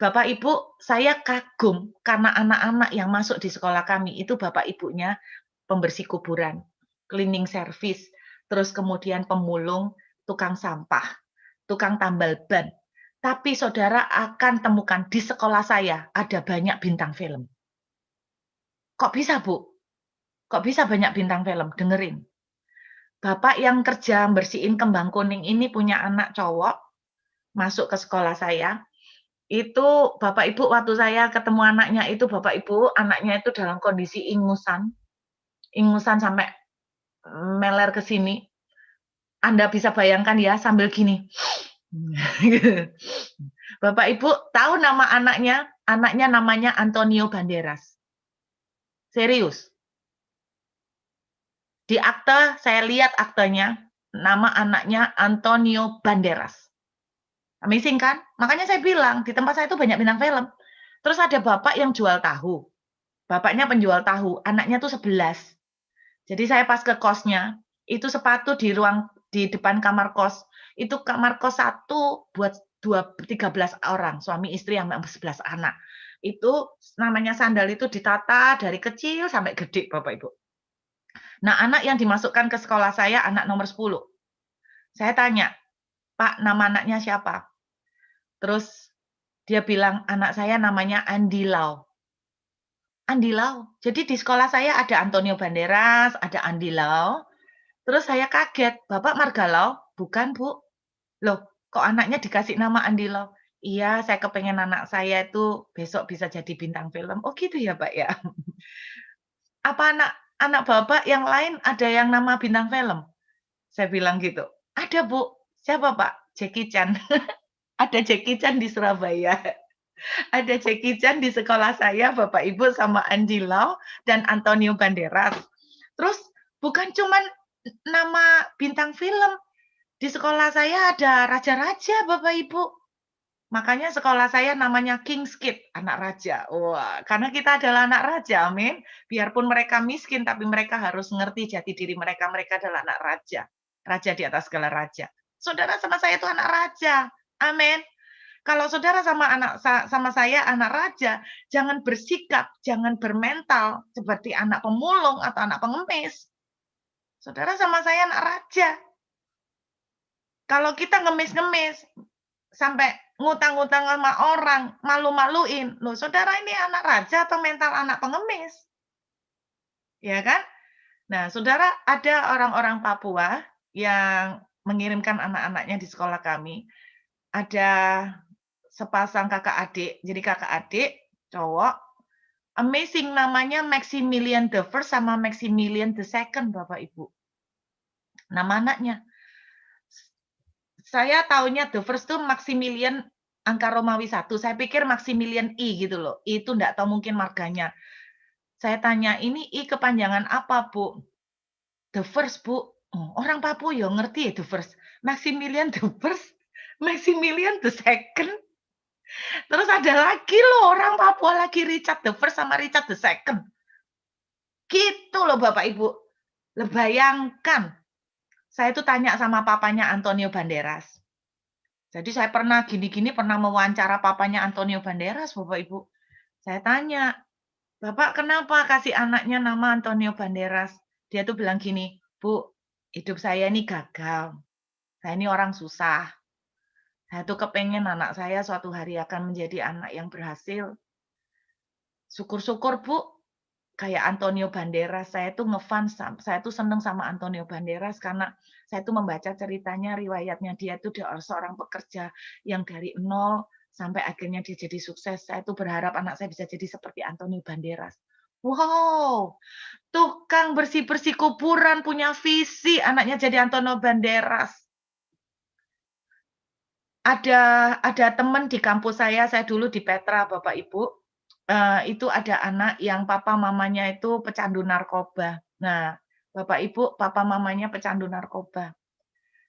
Bapak Ibu, saya kagum karena anak-anak yang masuk di sekolah kami itu Bapak Ibunya pembersih kuburan, cleaning service, terus kemudian pemulung, tukang sampah, tukang tambal ban. Tapi saudara akan temukan di sekolah saya ada banyak bintang film. Kok bisa, Bu? Kok bisa banyak bintang film? Dengerin. Bapak yang kerja bersihin Kembang Kuning ini punya anak cowok, masuk ke sekolah saya. Itu Bapak Ibu waktu saya ketemu anaknya itu, Bapak Ibu, anaknya itu dalam kondisi ingusan sampai meler ke sini. Anda bisa bayangkan ya sambil gini. Bapak Ibu tahu nama anaknya? Anaknya namanya Antonio Banderas. Serius. Di akte, saya lihat aktenya, nama anaknya Antonio Banderas. Amazing kan? Makanya saya bilang, di tempat saya itu banyak bintang film. Terus ada bapak yang jual tahu. Bapaknya penjual tahu, anaknya tuh 11. Jadi saya pas ke kosnya, itu sepatu di depan kamar kos. Itu kamar kos satu buat 13 orang, suami istri yang 11 anak. Itu namanya sandal itu ditata dari kecil sampai gede, Bapak Ibu. Nah, anak yang dimasukkan ke sekolah saya anak nomor 10. Saya tanya, "Pak, nama anaknya siapa?" Terus dia bilang, "Anak saya namanya Andi Lau." Andi Lau. Jadi di sekolah saya ada Antonio Banderas, ada Andi Lau. Terus saya kaget, "Bapak marga Lau?" "Bukan, Bu." "Loh, kok anaknya dikasih nama Andi Lau?" "Iya, saya kepengen anak saya itu besok bisa jadi bintang film." "Oh gitu ya, Pak ya?" "Apa anak Bapak yang lain ada yang nama bintang film?" Saya bilang gitu. "Ada, Bu." "Siapa, Pak?" "Jackie Chan." Ada Jackie Chan di Surabaya. Ada Jackie Chan di sekolah saya, Bapak Ibu, sama Andi Lau dan Antonio Banderas. Terus bukan cuman nama bintang film, di sekolah saya ada raja-raja, Bapak Ibu. Makanya sekolah saya namanya King's Kids, anak raja. Wah, karena kita adalah anak raja, amin. Biarpun mereka miskin, tapi mereka harus ngerti jati diri mereka. Mereka adalah anak raja. Raja di atas segala raja. Saudara sama saya itu anak raja. Amin. Kalau saudara sama saya anak raja, jangan bersikap, jangan bermental seperti anak pemulung atau anak pengemis. Saudara sama saya anak raja. Kalau kita ngemis-ngemis, sampai ngutang-ngutang sama orang, malu-maluin, loh saudara ini anak raja atau mental anak pengemis? Ya kan? Nah, saudara, ada orang-orang Papua yang mengirimkan anak-anaknya di sekolah kami. Ada sepasang kakak adik. Jadi kakak adik, cowok, amazing namanya Maximilian the First sama Maximilian the Second, Bapak Ibu. Nama anaknya. Saya taunya the first tuh Maximilian angka Romawi 1. Saya pikir Maximilian I gitu loh. Itu enggak tahu mungkin marganya. Saya tanya, ini I kepanjangan apa, Bu? The First, Bu. Oh, orang Papua ya ngerti ya the first. Maximilian the First, Maximilian the Second. Terus ada lagi loh orang Papua lagi Richard the First sama Richard the Second. Gitu loh Bapak Ibu. Bayangkan. Saya itu tanya sama papanya Antonio Banderas. Jadi saya pernah gini-gini pernah mewawancara papanya Antonio Banderas, Bapak Ibu. Saya tanya, Bapak kenapa kasih anaknya nama Antonio Banderas? Dia tuh bilang gini, Bu, hidup saya ini gagal. Saya ini orang susah. Saya tuh kepengen anak saya suatu hari akan menjadi anak yang berhasil. Syukur-syukur, Bu, kayak Antonio Banderas. Saya tuh ngefans, saya tuh seneng sama Antonio Banderas karena saya tuh membaca ceritanya, riwayatnya dia tuh dia seorang pekerja yang dari nol sampai akhirnya dia jadi sukses. Saya tuh berharap anak saya bisa jadi seperti Antonio Banderas. Wow, tukang bersih-bersih kuburan punya visi anaknya jadi Antonio Banderas. Ada teman di kampus saya dulu di Petra, Bapak Ibu, itu ada anak yang papa mamanya itu pecandu narkoba. Nah, Bapak Ibu, papa mamanya pecandu narkoba.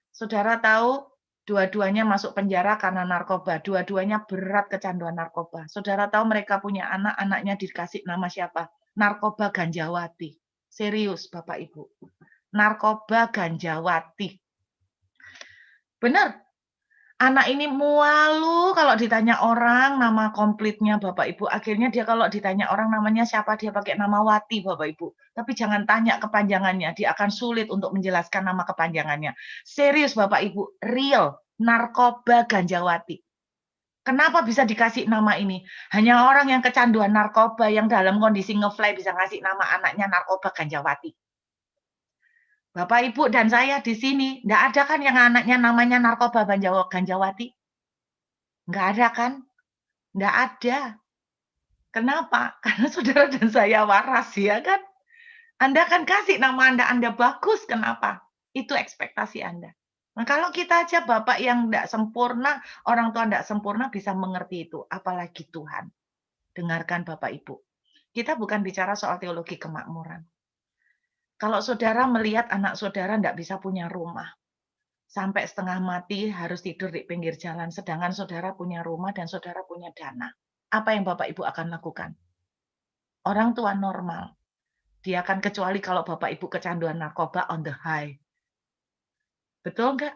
Saudara tahu dua-duanya masuk penjara karena narkoba, dua-duanya berat kecanduan narkoba. Saudara tahu mereka punya anak, anaknya dikasih nama siapa? Narkoba Ganjawati. Serius, Bapak Ibu. Narkoba Ganjawati. Benar, anak ini malu kalau ditanya orang nama komplitnya Bapak Ibu. Akhirnya dia kalau ditanya orang namanya siapa, dia pakai nama Wati Bapak Ibu. Tapi jangan tanya kepanjangannya, dia akan sulit untuk menjelaskan nama kepanjangannya. Serius Bapak Ibu, real, narkoba Ganjawati. Kenapa bisa dikasih nama ini? Hanya orang yang kecanduan narkoba yang dalam kondisi ngefly bisa ngasih nama anaknya narkoba Ganjawati. Bapak, Ibu, dan saya di sini, enggak ada kan yang anaknya namanya narkoba Ganjawati? Enggak ada kan? Enggak ada. Kenapa? Karena saudara dan saya waras, ya kan? Anda kan kasih nama Anda bagus, kenapa? Itu ekspektasi Anda. Nah, kalau kita aja Bapak yang enggak sempurna, orang tua enggak sempurna bisa mengerti itu, apalagi Tuhan. Dengarkan Bapak Ibu. Kita bukan bicara soal teologi kemakmuran. Kalau saudara melihat anak saudara enggak bisa punya rumah, sampai setengah mati harus tidur di pinggir jalan, sedangkan saudara punya rumah dan saudara punya dana. Apa yang Bapak Ibu akan lakukan? Orang tua normal, dia akan kecuali kalau Bapak Ibu kecanduan narkoba on the high. Betul nggak?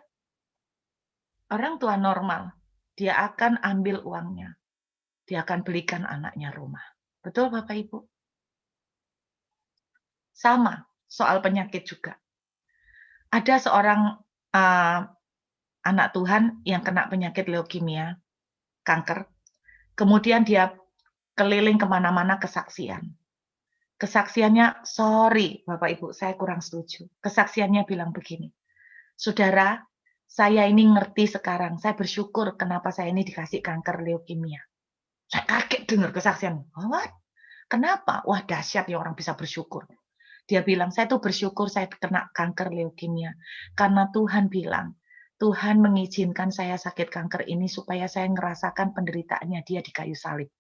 Orang tua normal, dia akan ambil uangnya. Dia akan belikan anaknya rumah. Betul Bapak Ibu? Sama, soal penyakit juga. Ada seorang anak Tuhan yang kena penyakit leukemia, kanker. Kemudian dia keliling kemana-mana kesaksian. Kesaksiannya, sorry Bapak Ibu, saya kurang setuju. Kesaksiannya bilang begini, Saudara, saya ini ngerti sekarang, saya bersyukur kenapa saya ini dikasih kanker leukemia. Saya kaget dengar kesaksian. What? Kenapa? Wah dahsyat ya orang bisa bersyukur. Dia bilang, saya tuh bersyukur saya kena kanker leukemia. Karena Tuhan bilang, Tuhan mengizinkan saya sakit kanker ini supaya saya ngerasakan penderitaannya dia di kayu salib.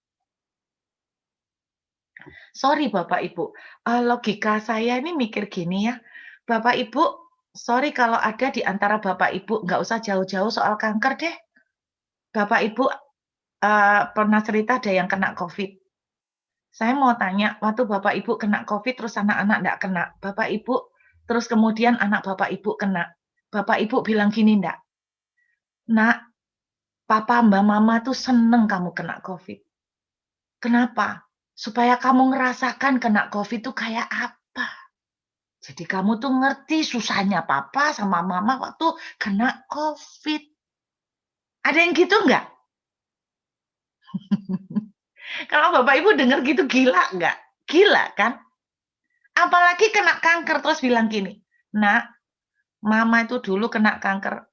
Sorry Bapak Ibu, logika saya ini mikir gini ya, Bapak Ibu, sorry kalau ada di antara Bapak Ibu, nggak usah jauh-jauh soal kanker deh. Bapak Ibu pernah cerita ada yang kena COVID. Saya mau tanya, waktu Bapak Ibu kena COVID terus anak-anak nggak kena, Bapak Ibu terus kemudian anak Bapak Ibu kena, Bapak Ibu bilang gini nggak? Nak, Papa, Mbak, Mama tuh seneng kamu kena COVID. Kenapa? Supaya kamu ngerasakan kena COVID itu kayak apa. Jadi kamu tuh ngerti susahnya papa sama mama waktu kena COVID. Ada yang gitu nggak? Kalau Bapak Ibu dengar gitu gila nggak? Gila kan? Apalagi kena kanker terus bilang gini, "Nak, mama itu dulu kena kanker.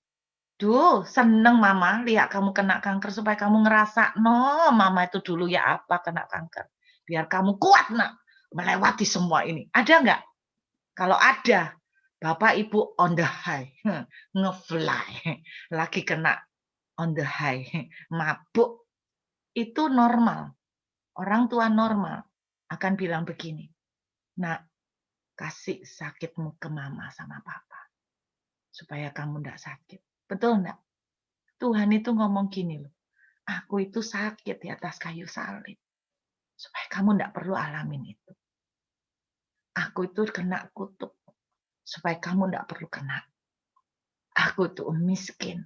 Duh, seneng mama lihat kamu kena kanker supaya kamu ngerasa, no, mama itu dulu ya apa kena kanker. Biar kamu kuat, nak, melewati semua ini." Ada nggak? Kalau ada, Bapak Ibu on the high, ngefly, lagi kena on the high, mabuk. Itu normal. Orang tua normal akan bilang begini, "Nak, kasih sakitmu ke mama sama papa, supaya kamu enggak sakit." Betul enggak? Tuhan itu ngomong gini loh, "Aku itu sakit di atas kayu salib, supaya kamu enggak perlu alamin itu. Aku itu kena kutuk, supaya kamu enggak perlu kena. Aku tuh miskin,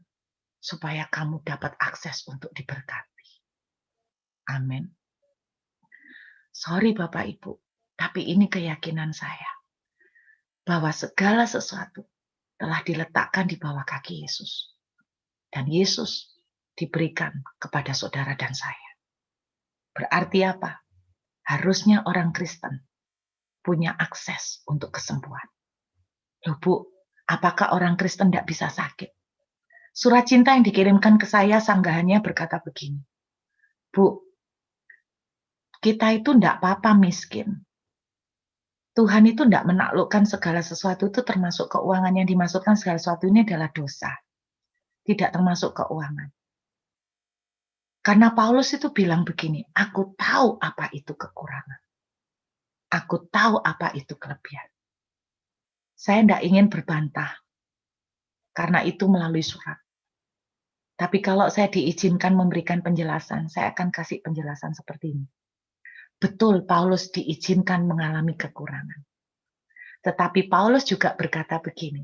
supaya kamu dapat akses untuk diberkati." Amin. Sorry Bapak Ibu, tapi ini keyakinan saya, bahwa segala sesuatu telah diletakkan di bawah kaki Yesus. Dan Yesus diberikan kepada saudara dan saya. Berarti apa? Harusnya orang Kristen punya akses untuk kesembuhan. Loh Bu, apakah orang Kristen tidak bisa sakit? Surat cinta yang dikirimkan ke saya, sanggahannya berkata begini, "Bu, kita itu tidak apa-apa miskin. Tuhan itu tidak menaklukkan segala sesuatu itu termasuk keuangan. Yang dimaksudkan segala sesuatu ini adalah dosa. Tidak termasuk keuangan. Karena Paulus itu bilang begini, aku tahu apa itu kekurangan. Aku tahu apa itu kelebihan." Saya tidak ingin berbantah, karena itu melalui surat. Tapi kalau saya diizinkan memberikan penjelasan, saya akan kasih penjelasan seperti ini. Betul, Paulus diizinkan mengalami kekurangan. Tetapi Paulus juga berkata begini,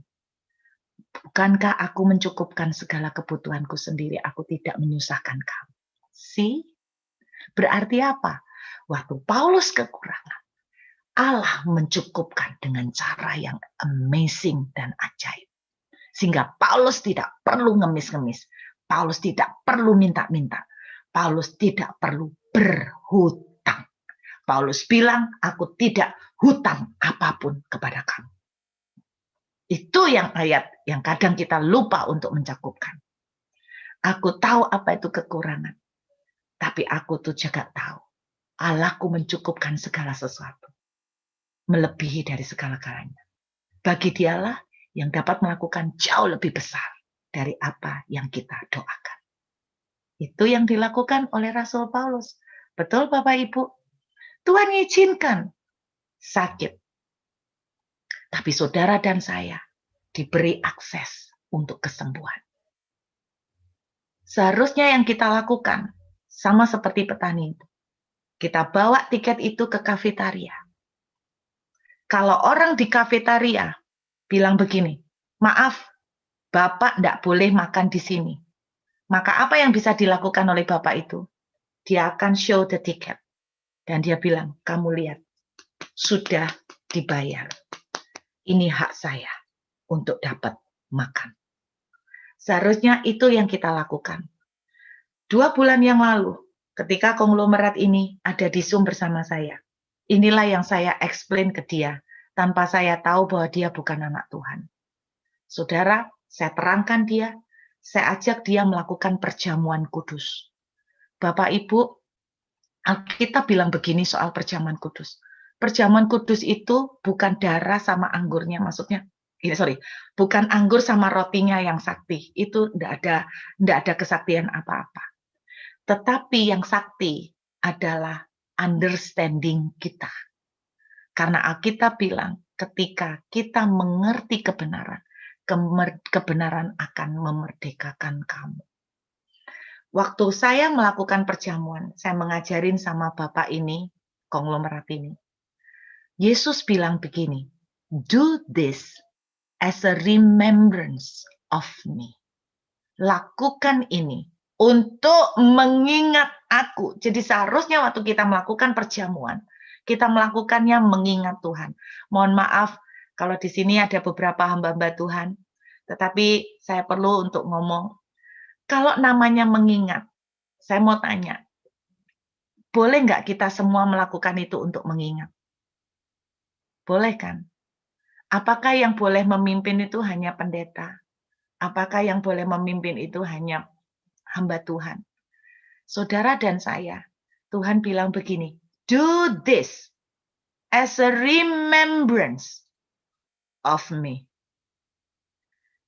"Bukankah aku mencukupkan segala kebutuhanku sendiri, aku tidak menyusahkan kamu." See? Berarti apa? Waktu Paulus kekurangan, Allah mencukupkan dengan cara yang amazing dan ajaib. Sehingga Paulus tidak perlu ngemis-ngemis. Paulus tidak perlu minta-minta. Paulus tidak perlu berhutang. Paulus bilang, "Aku tidak hutang apapun kepada kamu." Itu yang ayat yang kadang kita lupa untuk mencukupkan. Aku tahu apa itu kekurangan. Tapi aku tuh juga tahu, Allahku mencukupkan segala sesuatu. Melebihi dari segala-galanya. Bagi dialah yang dapat melakukan jauh lebih besar dari apa yang kita doakan. Itu yang dilakukan oleh Rasul Paulus. Betul Bapak Ibu? Tuhan izinkan sakit. Tapi saudara dan saya diberi akses untuk kesembuhan. Seharusnya yang kita lakukan sama seperti petani itu. Kita bawa tiket itu ke kafetaria. Kalau orang di kafetaria bilang begini, "Maaf, Bapak tidak boleh makan di sini." Maka apa yang bisa dilakukan oleh Bapak itu? Dia akan show the ticket. Dan dia bilang, "Kamu lihat, sudah dibayar. Ini hak saya untuk dapat makan." Seharusnya itu yang kita lakukan. 2 bulan yang lalu, ketika konglomerat ini ada di Zoom bersama saya, inilah yang saya explain ke dia, tanpa saya tahu bahwa dia bukan anak Tuhan. Saudara, saya terangkan dia, saya ajak dia melakukan perjamuan kudus. Bapak Ibu, Alkitab bilang begini soal perjamuan kudus. Perjamuan kudus itu bukan darah sama anggurnya, maksudnya, bukan anggur sama rotinya yang sakti. Itu tidak ada kesaktian apa-apa. Tetapi yang sakti adalah understanding kita. Karena Alkitab bilang, ketika kita mengerti kebenaran, kebenaran akan memerdekakan kamu. Waktu saya melakukan perjamuan, saya mengajarin sama Bapak ini, konglomerat ini. Yesus bilang begini, "Do this as a remembrance of me." Lakukan ini untuk mengingat aku. Jadi seharusnya waktu kita melakukan perjamuan, kita melakukannya mengingat Tuhan. Mohon maaf, Kalau di sini ada beberapa hamba-hamba Tuhan, tetapi saya perlu untuk ngomong, kalau namanya mengingat, saya mau tanya, boleh nggak kita semua melakukan itu untuk mengingat? Boleh kan? Apakah yang boleh memimpin itu hanya pendeta? Apakah yang boleh memimpin itu hanya hamba Tuhan? Saudara dan saya, Tuhan bilang begini, do this as a remembrance of me.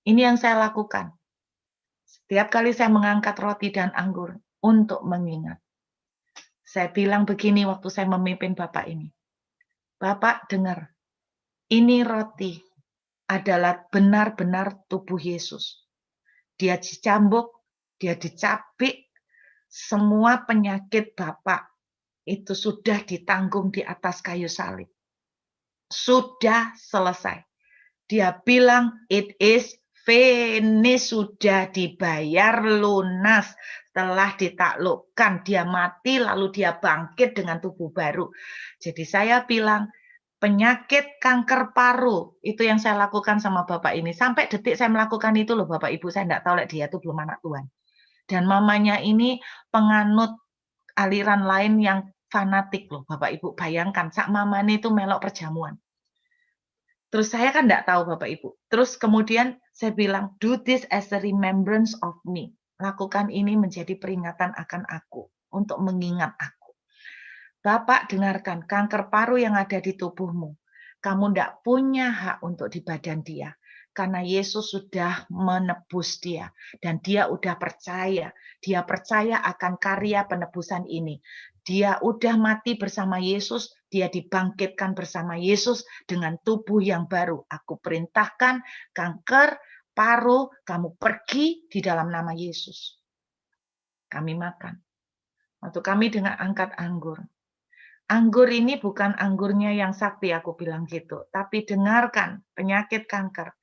Ini yang saya lakukan. Setiap kali saya mengangkat roti dan anggur untuk mengingat. Saya bilang begini waktu saya memimpin Bapak ini. Bapak dengar, ini roti adalah benar-benar tubuh Yesus. Dia dicambuk, dia dicapik, semua penyakit Bapak itu sudah ditanggung di atas kayu salib. Sudah selesai. Dia bilang, it is finished, sudah dibayar lunas. Telah ditaklukkan, dia mati lalu dia bangkit dengan tubuh baru. Jadi saya bilang, penyakit kanker paru, itu yang saya lakukan sama Bapak ini. Sampai detik saya melakukan itu loh Bapak Ibu, saya enggak tahu dia itu belum anak Tuhan. Dan mamanya ini penganut aliran lain yang fanatik loh Bapak Ibu. Bayangkan, sak mamane itu melok perjamuan. Terus saya kan enggak tahu Bapak Ibu. Terus kemudian saya bilang, do this as a remembrance of me. Lakukan ini menjadi peringatan akan aku, untuk mengingat aku. Bapak dengarkan, kanker paru yang ada di tubuhmu, kamu enggak punya hak untuk di badan dia. Karena Yesus sudah menebus dia. Dan dia udah percaya. Dia percaya akan karya penebusan ini. Dia udah mati bersama Yesus. Dia dibangkitkan bersama Yesus dengan tubuh yang baru. Aku perintahkan kanker paru, kamu pergi di dalam nama Yesus. Kami makan. Waktu kami dengan angkat anggur. Anggur ini bukan anggurnya yang sakti, aku bilang gitu. Tapi dengarkan, penyakit kanker.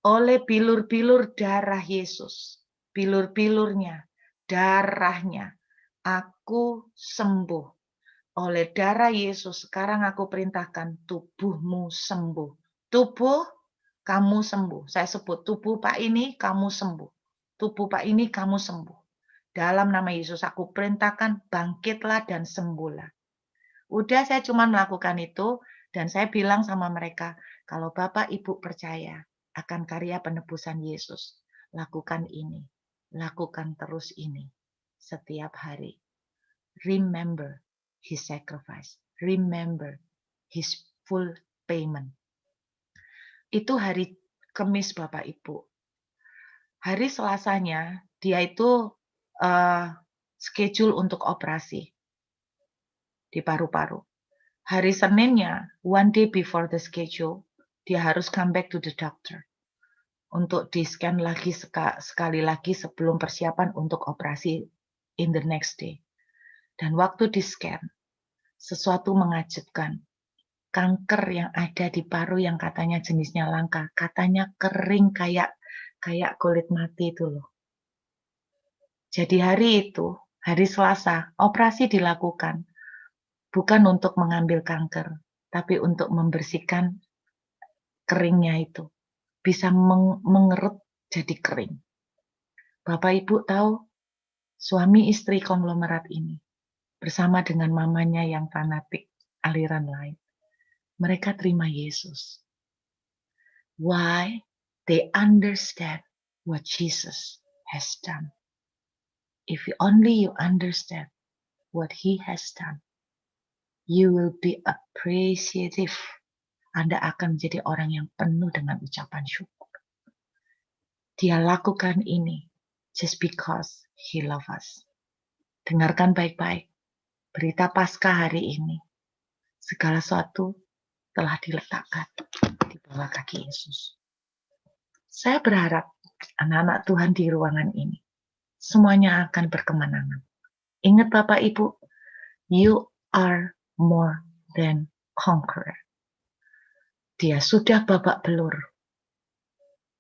Oleh bilur-bilur darah Yesus, bilur-bilurnya, darahnya, aku sembuh. Oleh darah Yesus, sekarang aku perintahkan tubuhmu sembuh. Tubuh, kamu sembuh. Saya sebut tubuh Pak ini, kamu sembuh. Tubuh Pak ini, kamu sembuh. Dalam nama Yesus, aku perintahkan bangkitlah dan sembuhlah. Udah saya cuma melakukan itu, dan saya bilang sama mereka, kalau Bapak Ibu percaya, akan karya penebusan Yesus. Lakukan ini. Lakukan terus ini. Setiap hari. Remember His sacrifice. Remember His full payment. Itu hari Kamis Bapak Ibu. Hari Selasanya, dia itu schedule untuk operasi di paru-paru. Hari Seninnya, one day before the schedule, dia harus come back to the doctor untuk di-scan lagi sekali lagi sebelum persiapan untuk operasi in the next day. Dan waktu di-scan, sesuatu mengejutkan. Kanker yang ada di paru yang katanya jenisnya langka, katanya kering kayak kulit mati itu loh. Jadi hari itu, hari Selasa, operasi dilakukan. Bukan untuk mengambil kanker, tapi untuk membersihkan keringnya itu. Bisa mengerut jadi kering. Bapak Ibu tahu, suami istri konglomerat ini bersama dengan mamanya yang fanatik aliran lain. Mereka terima Yesus. Why? They understand what Jesus has done. If only you understand what He has done, you will be appreciative. Anda akan menjadi orang yang penuh dengan ucapan syukur. Dia lakukan ini just because He loves us. Dengarkan baik-baik. Berita Paskah hari ini. Segala sesuatu telah diletakkan di bawah kaki Yesus. Saya berharap anak-anak Tuhan di ruangan ini semuanya akan berkemenangan. Ingat Bapak Ibu, you are more than conqueror. Dia sudah babak belur.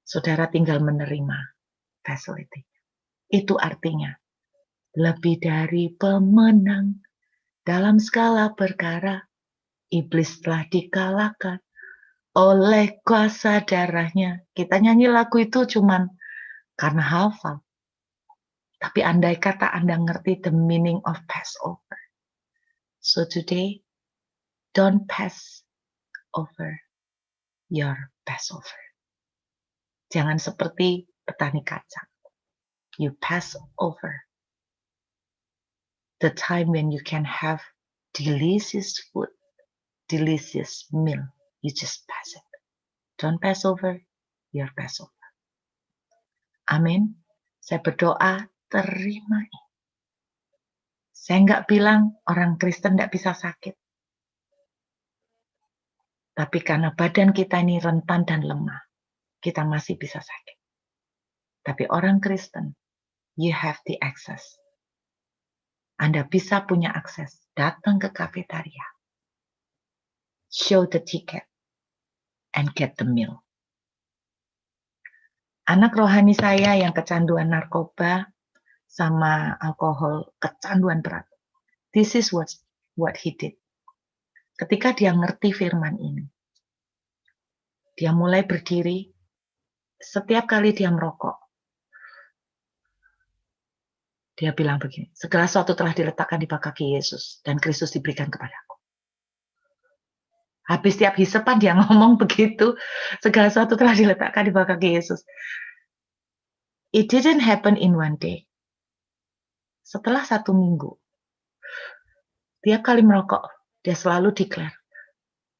Saudara tinggal menerima facility. Itu artinya lebih dari pemenang dalam segala perkara. Iblis telah dikalahkan oleh kuasa darahnya. Kita nyanyi lagu itu cuman karena hafal. Tapi andai kata Anda ngerti the meaning of Passover. So today, don't pass over your Passover. Jangan seperti petani kacang. You pass over the time when you can have delicious food, delicious meal. You just pass it. Don't pass over your Passover. Amin. Saya berdoa terima. Saya nggak bilang orang Kristen nggak bisa sakit. Tapi karena badan kita ini rentan dan lemah, kita masih bisa sakit. Tapi orang Kristen, you have the access. Anda bisa punya akses. Datang ke kafetaria. Show the ticket. And get the meal. Anak rohani saya yang kecanduan narkoba sama alkohol, kecanduan berat. This is what he did. Ketika dia ngerti firman ini, dia mulai berdiri. Setiap kali dia merokok, dia bilang begini, segala sesuatu telah diletakkan di bawah kaki Yesus dan Kristus diberikan kepadaku. Habis tiap hisapan dia ngomong begitu, segala sesuatu telah diletakkan di bawah kaki Yesus. It didn't happen in one day. Setelah 1 minggu, tiap kali merokok, dia selalu declare.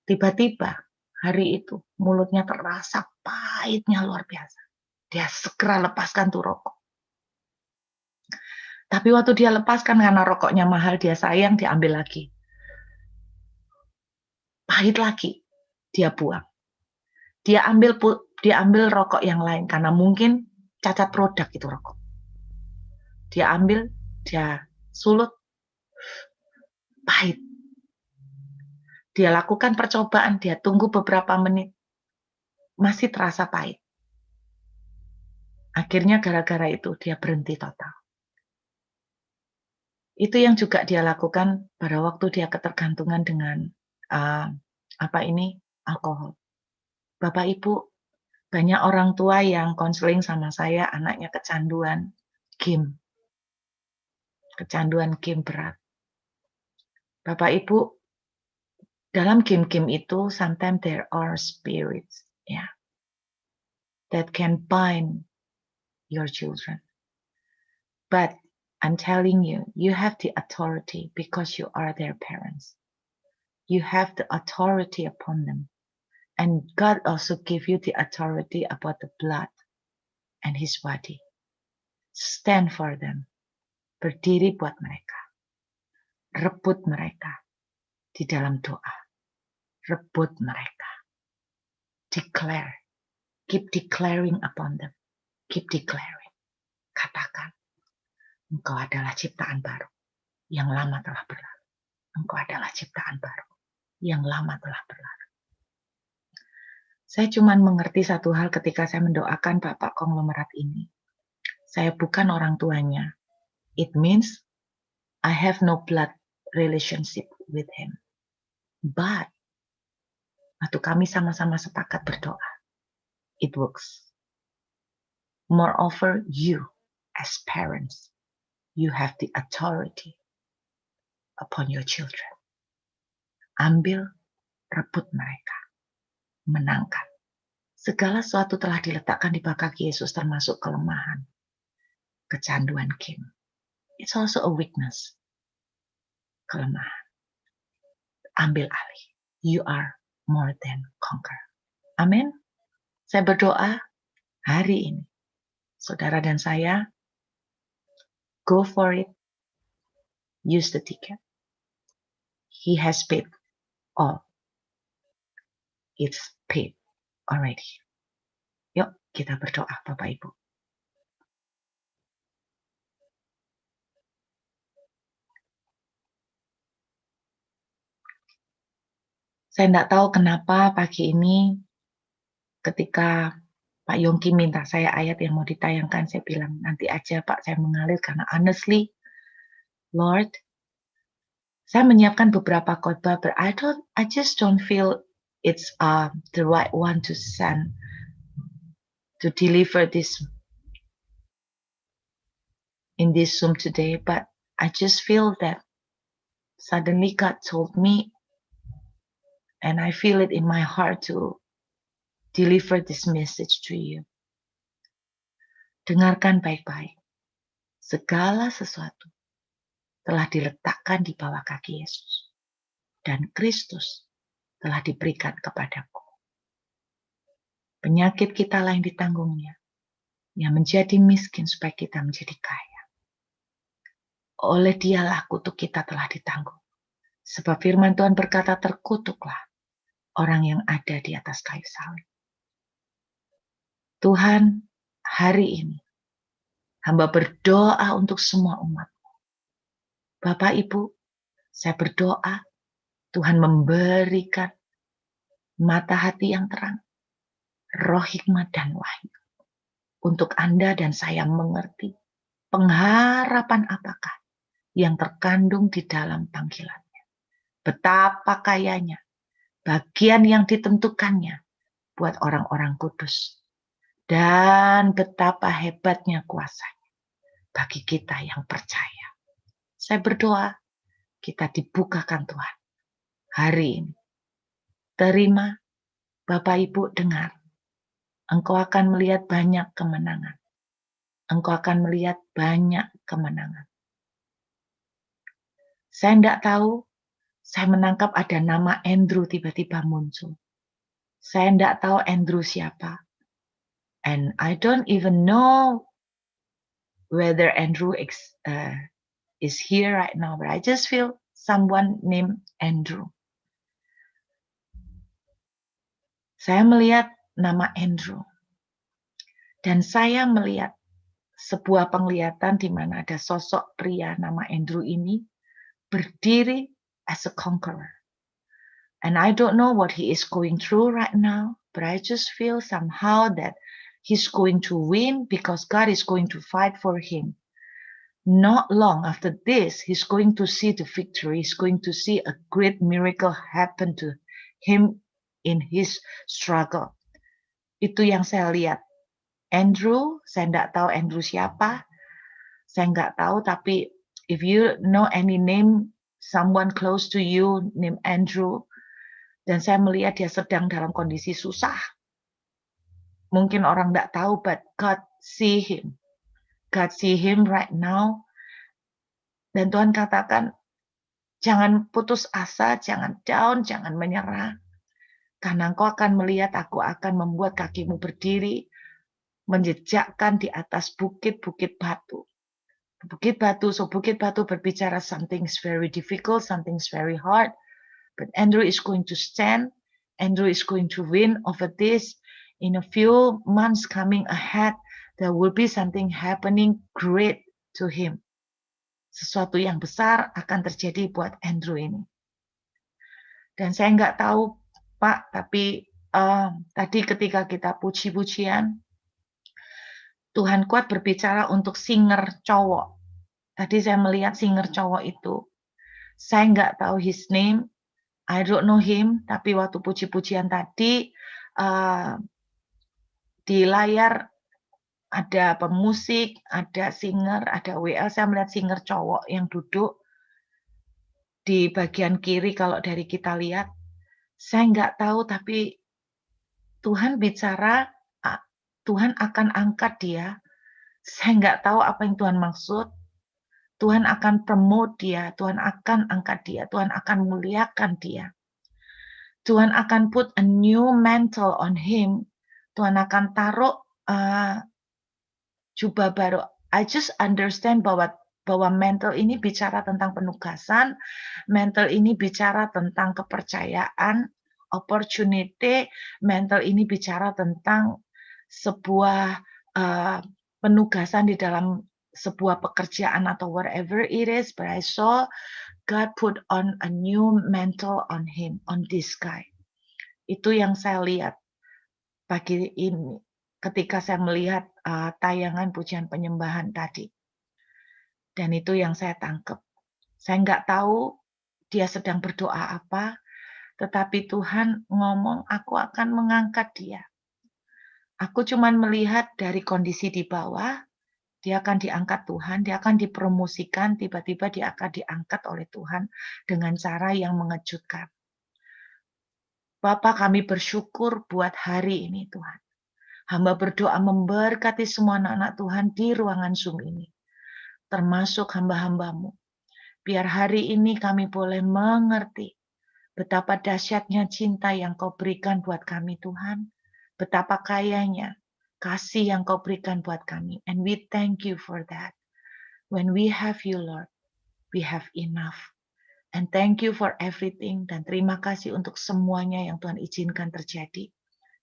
Tiba-tiba hari itu mulutnya terasa pahitnya luar biasa. Dia segera lepaskan tuh rokok. Tapi waktu dia lepaskan karena rokoknya mahal, dia sayang, dia ambil lagi. Pahit lagi, dia buang. Dia ambil rokok yang lain karena mungkin cacat produk itu rokok. Dia ambil, dia sulut, pahit. Dia lakukan percobaan, dia tunggu beberapa menit, masih terasa pahit. Akhirnya gara-gara itu dia berhenti total. Itu yang juga dia lakukan pada waktu dia ketergantungan dengan alkohol. Bapak Ibu, banyak orang tua yang konseling sama saya, anaknya kecanduan game. Kecanduan game berat. Bapak Ibu, dalam game-game itu sometimes there are spirits, that can bind your children. But I'm telling you, you have the authority because you are their parents. You have the authority upon them. And God also give you the authority about the blood and His body. Stand for them. Berdiri buat mereka. Rebut mereka di dalam doa. Rebut mereka. Declare. Keep declaring upon them. Keep declaring. Katakan. Engkau adalah ciptaan baru. Yang lama telah berlalu. Engkau adalah ciptaan baru. Yang lama telah berlalu. Saya cuma mengerti satu hal ketika saya mendoakan Bapak konglomerat ini. Saya bukan orang tuanya. It means I have no blood relationship with him. But, waktu kami sama-sama sepakat berdoa, it works. Moreover, you as parents, you have the authority upon your children. Ambil, rebut mereka. Menangkan. Segala sesuatu telah diletakkan di bawah kaki Yesus termasuk kelemahan. Kecanduan game. It's also a weakness. Kelemahan. Ambil alih. You are more than conqueror. Amin. Saya berdoa hari ini. Saudara dan saya, go for it. Use the ticket. He has paid all. It's paid already. Yuk kita berdoa Bapak Ibu. Saya tidak tahu kenapa pagi ini ketika Pak Yongki minta saya ayat yang mau ditayangkan, saya bilang nanti aja Pak, saya mengalir karena honestly, Lord, saya menyiapkan beberapa khotbah, but I just don't feel it's the right one to send to deliver this in this Zoom today, but I just feel that suddenly God told me, and I feel it in my heart to deliver this message to you. Dengarkan baik-baik. Segala sesuatu telah diletakkan di bawah kaki Yesus. Dan Kristus telah diberikan kepadaku. Penyakit kita lah yang ditanggungnya. Yang menjadi miskin supaya kita menjadi kaya. Oleh dialah kutuk kita telah ditanggung. Sebab firman Tuhan berkata, terkutuklah orang yang ada di atas kayu salib. Tuhan, hari ini hamba berdoa untuk semua umat. Bapak Ibu, saya berdoa Tuhan memberikan mata hati yang terang, roh hikmat dan wahyu. Untuk Anda dan saya mengerti pengharapan apakah yang terkandung di dalam panggilannya. Betapa kayanya bagian yang ditentukannya buat orang-orang kudus. Dan betapa hebatnya kuasanya bagi kita yang percaya. Saya berdoa kita dibukakan Tuhan hari ini. Terima, Bapak Ibu dengar. Engkau akan melihat banyak kemenangan. Engkau akan melihat banyak kemenangan. Saya tidak tahu, saya menangkap ada nama Andrew tiba-tiba muncul. Saya tidak tahu Andrew siapa. And I don't even know whether Andrew is here right now, but I just feel someone named Andrew. Saya melihat nama Andrew. Dan saya melihat sebuah penglihatan di mana ada sosok pria nama Andrew ini berdiri as a conqueror. And I don't know what he is going through right now, but I just feel somehow that he's going to win because God is going to fight for him. Not long after this, he's going to see the victory. He's going to see a great miracle happen to him in his struggle. Itu yang saya lihat. Andrew, saya tidak tahu Andrew siapa. Saya nggak tahu, tapi if you know any name, someone close to you named Andrew, dan saya melihat dia sedang dalam kondisi susah. Mungkin orang tidak tahu, but God see him. God see him right now. Dan Tuhan katakan, jangan putus asa, jangan down, jangan menyerah. Karena engkau akan melihat, aku akan membuat kakimu berdiri, menjejakkan di atas bukit-bukit batu. Bukit batu, so bukit batu berbicara something's very difficult, something's very hard. But Andrew is going to stand. Andrew is going to win over this. In a few months coming ahead, there will be something happening great to him. Sesuatu yang besar akan terjadi buat Andrew ini. Dan saya nggak tahu, Pak, tapi tadi ketika kita puji-pujian, Tuhan kuat berbicara untuk singer cowok. Tadi saya melihat singer cowok itu. Saya nggak tahu his name. I don't know him. Tapi waktu puji-pujian tadi, di layar ada pemusik, ada singer, ada WL. Saya melihat singer cowok yang duduk di bagian kiri kalau dari kita lihat. Saya nggak tahu, tapi Tuhan bicara, Tuhan akan angkat dia. Saya nggak tahu apa yang Tuhan maksud. Tuhan akan promote dia, Tuhan akan angkat dia, Tuhan akan muliakan dia. Tuhan akan put a new mantle on him. Tuhan akan taruh jubah baru. I just understand bahwa mantle ini bicara tentang penugasan, mantle ini bicara tentang kepercayaan, opportunity, mantle ini bicara tentang sebuah penugasan di dalam sebuah pekerjaan atau whatever it is, but I saw God put on a new mantle on him, on this guy. Itu yang saya lihat pagi ini ketika saya melihat tayangan pujian penyembahan tadi. Dan itu yang saya tangkap. Saya nggak tahu dia sedang berdoa apa, Tetapi Tuhan ngomong, aku akan mengangkat dia. Aku cuman melihat dari kondisi di bawah, dia akan diangkat Tuhan, dia akan dipromosikan, tiba-tiba dia akan diangkat oleh Tuhan dengan cara yang mengejutkan. Bapa, kami bersyukur buat hari ini Tuhan. Hamba berdoa memberkati semua anak-anak Tuhan di ruangan Zoom ini, termasuk hamba-hambamu. Biar hari ini kami boleh mengerti betapa dahsyatnya cinta yang kau berikan buat kami Tuhan. Betapa kayanya kasih yang kau berikan buat kami. And we thank you for that. When we have you Lord, we have enough. And thank you for everything. Dan terima kasih untuk semuanya yang Tuhan izinkan terjadi.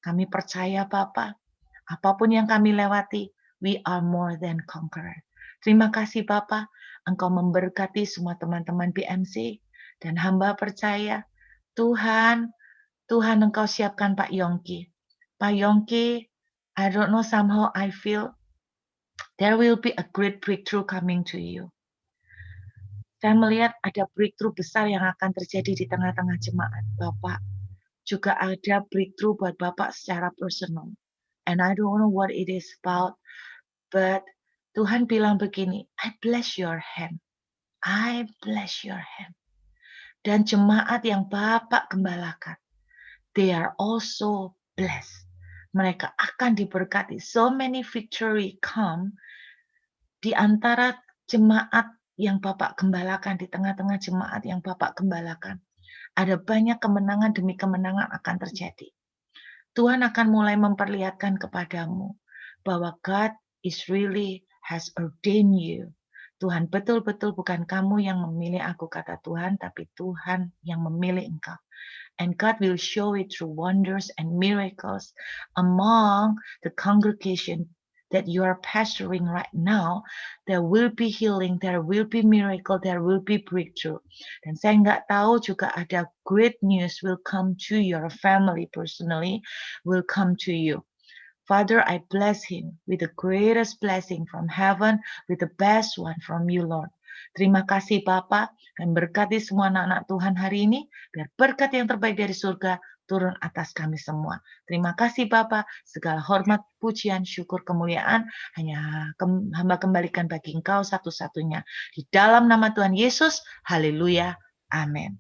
Kami percaya Bapa, apapun yang kami lewati, we are more than conqueror. Terima kasih Bapa, Engkau memberkati semua teman-teman BMC. Dan hamba percaya, Tuhan Engkau siapkan Pak Yongki. Pak Yongki, I don't know, somehow I feel there will be a great breakthrough coming to you. Saya melihat ada breakthrough besar yang akan terjadi di tengah-tengah jemaat Bapak. Juga ada breakthrough buat Bapak secara personal. And I don't know what it is about, but Tuhan bilang begini, I bless your hand. I bless your hand. Dan jemaat yang Bapak gembalakan, they are also blessed. Mereka akan diberkati. So many victory come di antara jemaat yang Bapak gembalakan, di tengah-tengah jemaat yang Bapak gembalakan. Ada banyak kemenangan demi kemenangan akan terjadi. Tuhan akan mulai memperlihatkan kepadamu bahwa God is really has ordained you. Tuhan betul-betul bukan kamu yang memilih aku, kata Tuhan, tapi Tuhan yang memilih engkau. And God will show it through wonders and miracles among the congregation that you are pastoring right now. There will be healing, there will be miracle, there will be breakthrough. Dan saya nggak tahu juga ada great news will come to your family personally, will come to you. Father, I bless him with the greatest blessing from heaven, with the best one from you, Lord. Terima kasih Bapa, dan berkati semua anak-anak Tuhan hari ini, biar berkat yang terbaik dari surga turun atas kami semua. Terima kasih Bapa, segala hormat, pujian, syukur, kemuliaan, hanya hamba kembalikan bagi Engkau satu-satunya. Di dalam nama Tuhan Yesus, haleluya, amin.